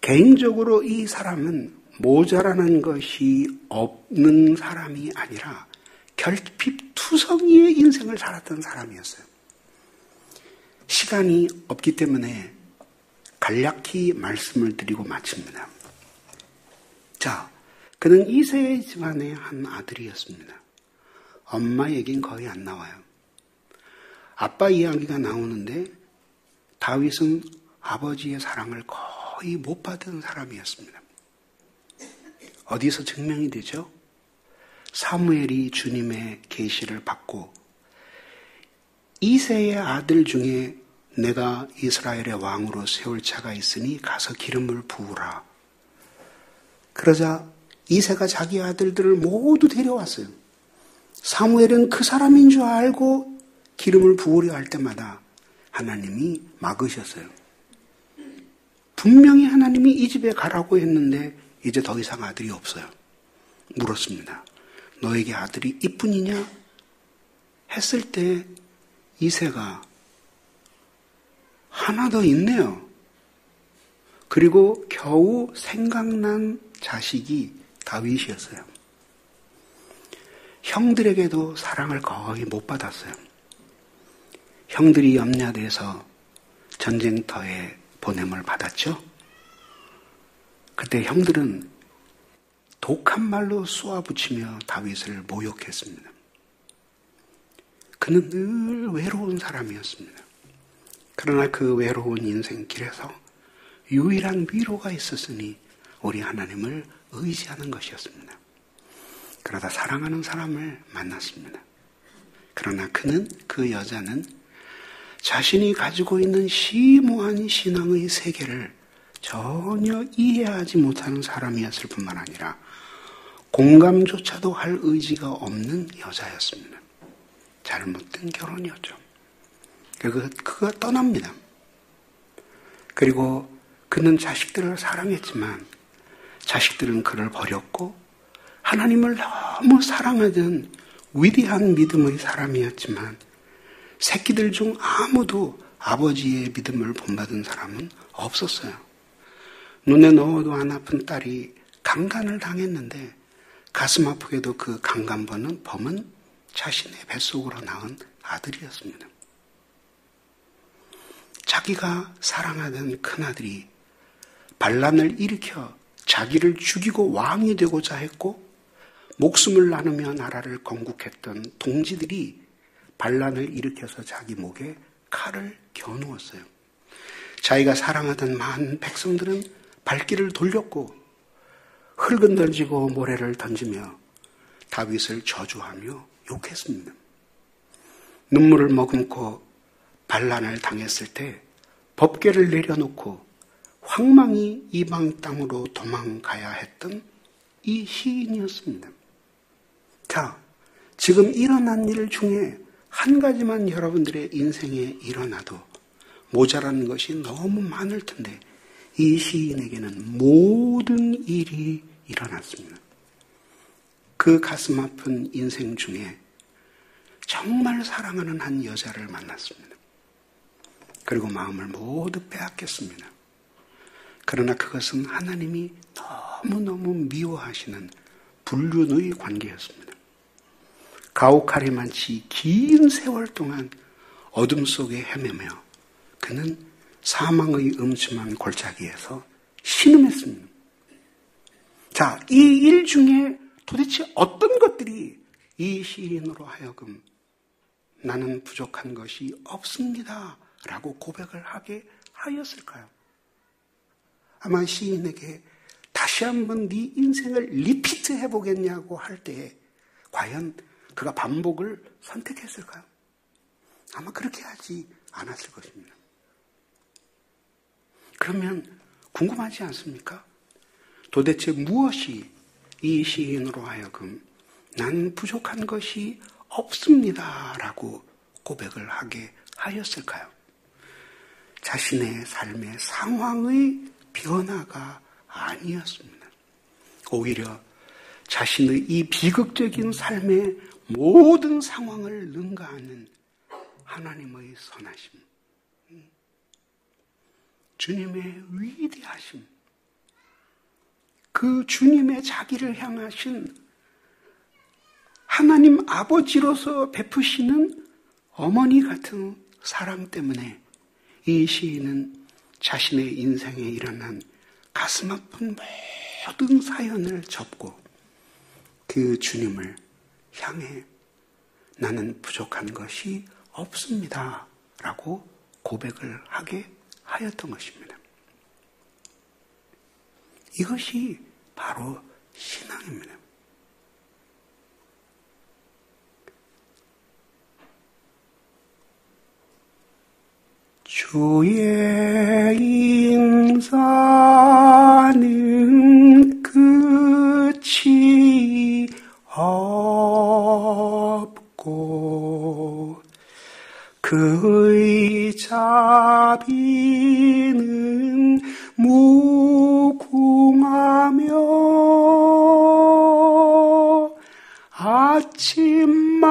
개인적으로 이 사람은 모자라는 것이 없는 사람이 아니라 결핍투성이의 인생을 살았던 사람이었어요. 시간이 없기 때문에 간략히 말씀을 드리고 마칩니다. 자, 그는 이새의 집안의 한 아들이었습니다. 엄마 얘기는 거의 안 나와요. 아빠 이야기가 나오는데 다윗은 아버지의 사랑을 거의 못 받은 사람이었습니다. 어디서 증명이 되죠? 사무엘이 주님의 계시를 받고 이새의 아들 중에 내가 이스라엘의 왕으로 세울 자가 있으니 가서 기름을 부으라. 그러자 이새가 자기 아들들을 모두 데려왔어요. 사무엘은 그 사람인 줄 알고 기름을 부으려 할 때마다 하나님이 막으셨어요. 분명히 하나님이 이 집에 가라고 했는데 이제 더 이상 아들이 없어요. 물었습니다. 너에게 아들이 이뿐이냐? 했을 때 이새가 하나 더 있네요. 그리고 겨우 생각난 자식이 다윗이었어요. 형들에게도 사랑을 거의 못 받았어요. 형들이 염려돼서 전쟁터에 보냄을 받았죠. 그때 형들은 독한 말로 쏘아붙이며 다윗을 모욕했습니다. 그는 늘 외로운 사람이었습니다. 그러나 그 외로운 인생길에서 유일한 위로가 있었으니 우리 하나님을 의지하는 것이었습니다. 그러다 사랑하는 사람을 만났습니다. 그러나 그 여자는 자신이 가지고 있는 심오한 신앙의 세계를 전혀 이해하지 못하는 사람이었을 뿐만 아니라 공감조차도 할 의지가 없는 여자였습니다. 잘못된 결혼이었죠. 그가 떠납니다. 그리고 그는 자식들을 사랑했지만 자식들은 그를 버렸고 하나님을 너무 사랑하던 위대한 믿음의 사람이었지만 새끼들 중 아무도 아버지의 믿음을 본받은 사람은 없었어요. 눈에 넣어도 안 아픈 딸이 강간을 당했는데 가슴 아프게도 그 강간범은 자신의 뱃속으로 낳은 아들이었습니다. 자기가 사랑하던 큰아들이 반란을 일으켜 자기를 죽이고 왕이 되고자 했고 목숨을 나누며 나라를 건국했던 동지들이 반란을 일으켜서 자기 목에 칼을 겨누었어요. 자기가 사랑하던 많은 백성들은 발길을 돌렸고 흙은 던지고 모래를 던지며 다윗을 저주하며 욕했습니다. 눈물을 머금고 반란을 당했을 때 법궤를 내려놓고 황망히 이방 땅으로 도망가야 했던 이 시인이었습니다. 자, 지금 일어난 일 중에 한 가지만 여러분들의 인생에 일어나도 모자라는 것이 너무 많을 텐데 이 시인에게는 모든 일이 일어났습니다. 그 가슴 아픈 인생 중에 정말 사랑하는 한 여자를 만났습니다. 그리고 마음을 모두 빼앗겼습니다. 그러나 그것은 하나님이 너무너무 미워하시는 불륜의 관계였습니다. 가오카리만치 긴 세월 동안 어둠 속에 헤매며 그는 사망의 음침한 골짜기에서 신음했습니다. 자, 이 일 중에 도대체 어떤 것들이 이 시인으로 하여금 나는 부족한 것이 없습니다 라고 고백을 하게 하였을까요? 아마 시인에게 다시 한번 네 인생을 리피트 해보겠냐고 할 때에 과연 그가 반복을 선택했을까요? 아마 그렇게 하지 않았을 것입니다. 그러면 궁금하지 않습니까? 도대체 무엇이 이 시인으로 하여금 난 부족한 것이 없습니다 라고 고백을 하게 하였을까요? 자신의 삶의 상황의 변화가 아니었습니다. 오히려 자신의 이 비극적인 삶의 모든 상황을 능가하는 하나님의 선하심, 주님의 위대하심, 그 주님의 자기를 향하신 하나님 아버지로서 베푸시는 어머니 같은 사랑 때문에 이 시인은 자신의 인생에 일어난 가슴 아픈 모든 사연을 접고 그 주님을 향해 나는 부족한 것이 없습니다 라고 고백을 하게 하였던 것입니다. 이것이 바로 신앙입니다. 주의 인사는 끝이 없고 그의 자비는 무궁하며 아침마다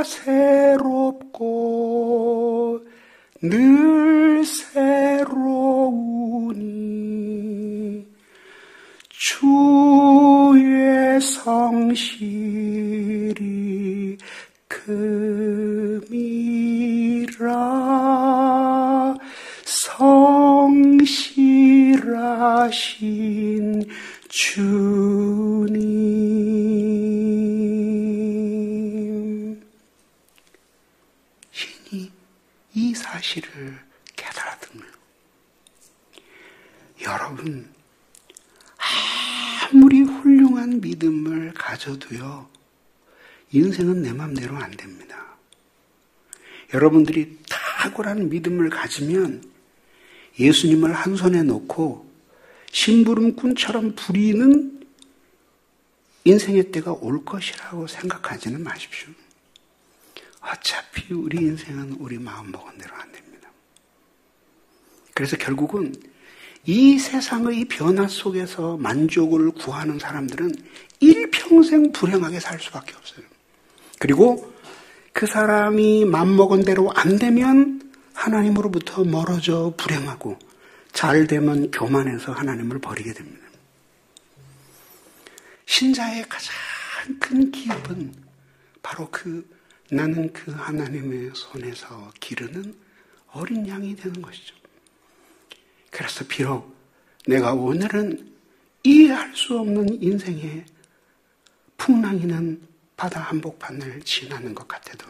새롭고 늘 새로우니 주의 성실이 금이라 성실하신 주님. 신이 이 사실을 깨달았던 여러분, 아무리 훌륭한 믿음을 가져도요, 인생은 내 맘대로 안 됩니다. 여러분들이 탁월한 믿음을 가지면 예수님을 한 손에 놓고 심부름꾼처럼 부리는 인생의 때가 올 것이라고 생각하지는 마십시오. 어차피 우리 인생은 우리 마음먹은 대로 안 됩니다. 그래서 결국은 이 세상의 변화 속에서 만족을 구하는 사람들은 일평생 불행하게 살 수밖에 없어요. 그리고 그 사람이 맘먹은 대로 안 되면 하나님으로부터 멀어져 불행하고 잘 되면 교만해서 하나님을 버리게 됩니다. 신자의 가장 큰 기업은 바로 나는 그 하나님의 손에서 기르는 어린 양이 되는 것이죠. 그래서 비록 내가 오늘은 이해할 수 없는 인생의 풍랑이는 바다 한복판을 지나는 것 같아도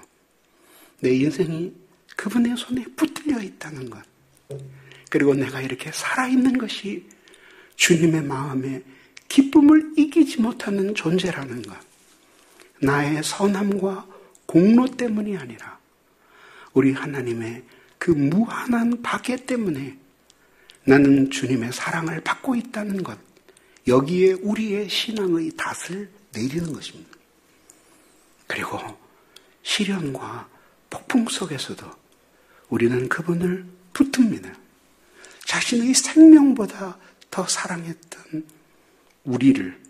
내 인생이 그분의 손에 붙들려 있다는 것, 그리고 내가 이렇게 살아있는 것이 주님의 마음에 기쁨을 이기지 못하는 존재라는 것, 나의 선함과 공로 때문이 아니라 우리 하나님의 그 무한한 박애 때문에 나는 주님의 사랑을 받고 있다는 것, 여기에 우리의 신앙의 닷을 내리는 것입니다. 그리고 시련과 폭풍 속에서도 우리는 그분을 붙듭니다. 자신의 생명보다 더 사랑했던 우리를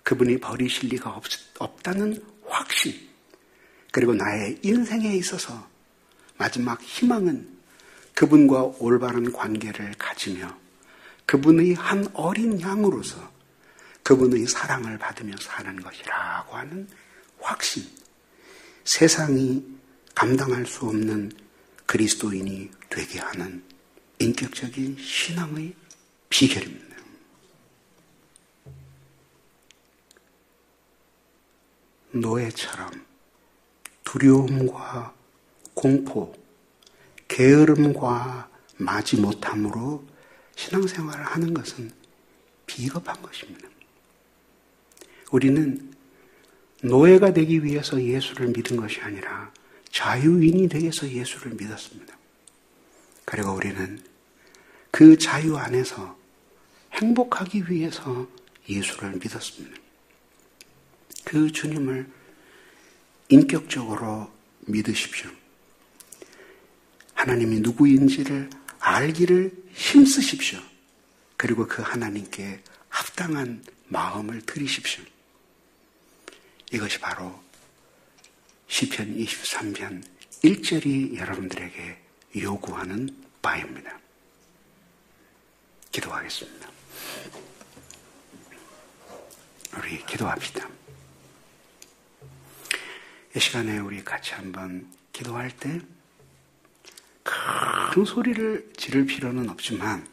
그분이 버리실 리가 없다는 확신, 그리고 나의 인생에 있어서 마지막 희망은 그분과 올바른 관계를 가지며 그분의 한 어린 양으로서 그분의 사랑을 받으며 사는 것이라고 하는 확신, 세상이 감당할 수 없는 그리스도인이 되게 하는 인격적인 신앙의 비결입니다. 노예처럼 두려움과 공포, 게으름과 마지 못함으로 신앙생활을 하는 것은 비겁한 것입니다. 우리는 노예가 되기 위해서 예수를 믿은 것이 아니라 자유인이 되기 위해서 예수를 믿었습니다. 그리고 우리는 그 자유 안에서 행복하기 위해서 예수를 믿었습니다. 그 주님을 인격적으로 믿으십시오. 하나님이 누구인지를 알기를 힘쓰십시오. 그리고 그 하나님께 합당한 마음을 드리십시오. 이것이 바로 시편 23편 1절이 여러분들에게 요구하는 바입니다. 기도하겠습니다. 우리 기도합시다. 이 시간에 우리 같이 한번 기도할 때 큰 소리를 지를 필요는 없지만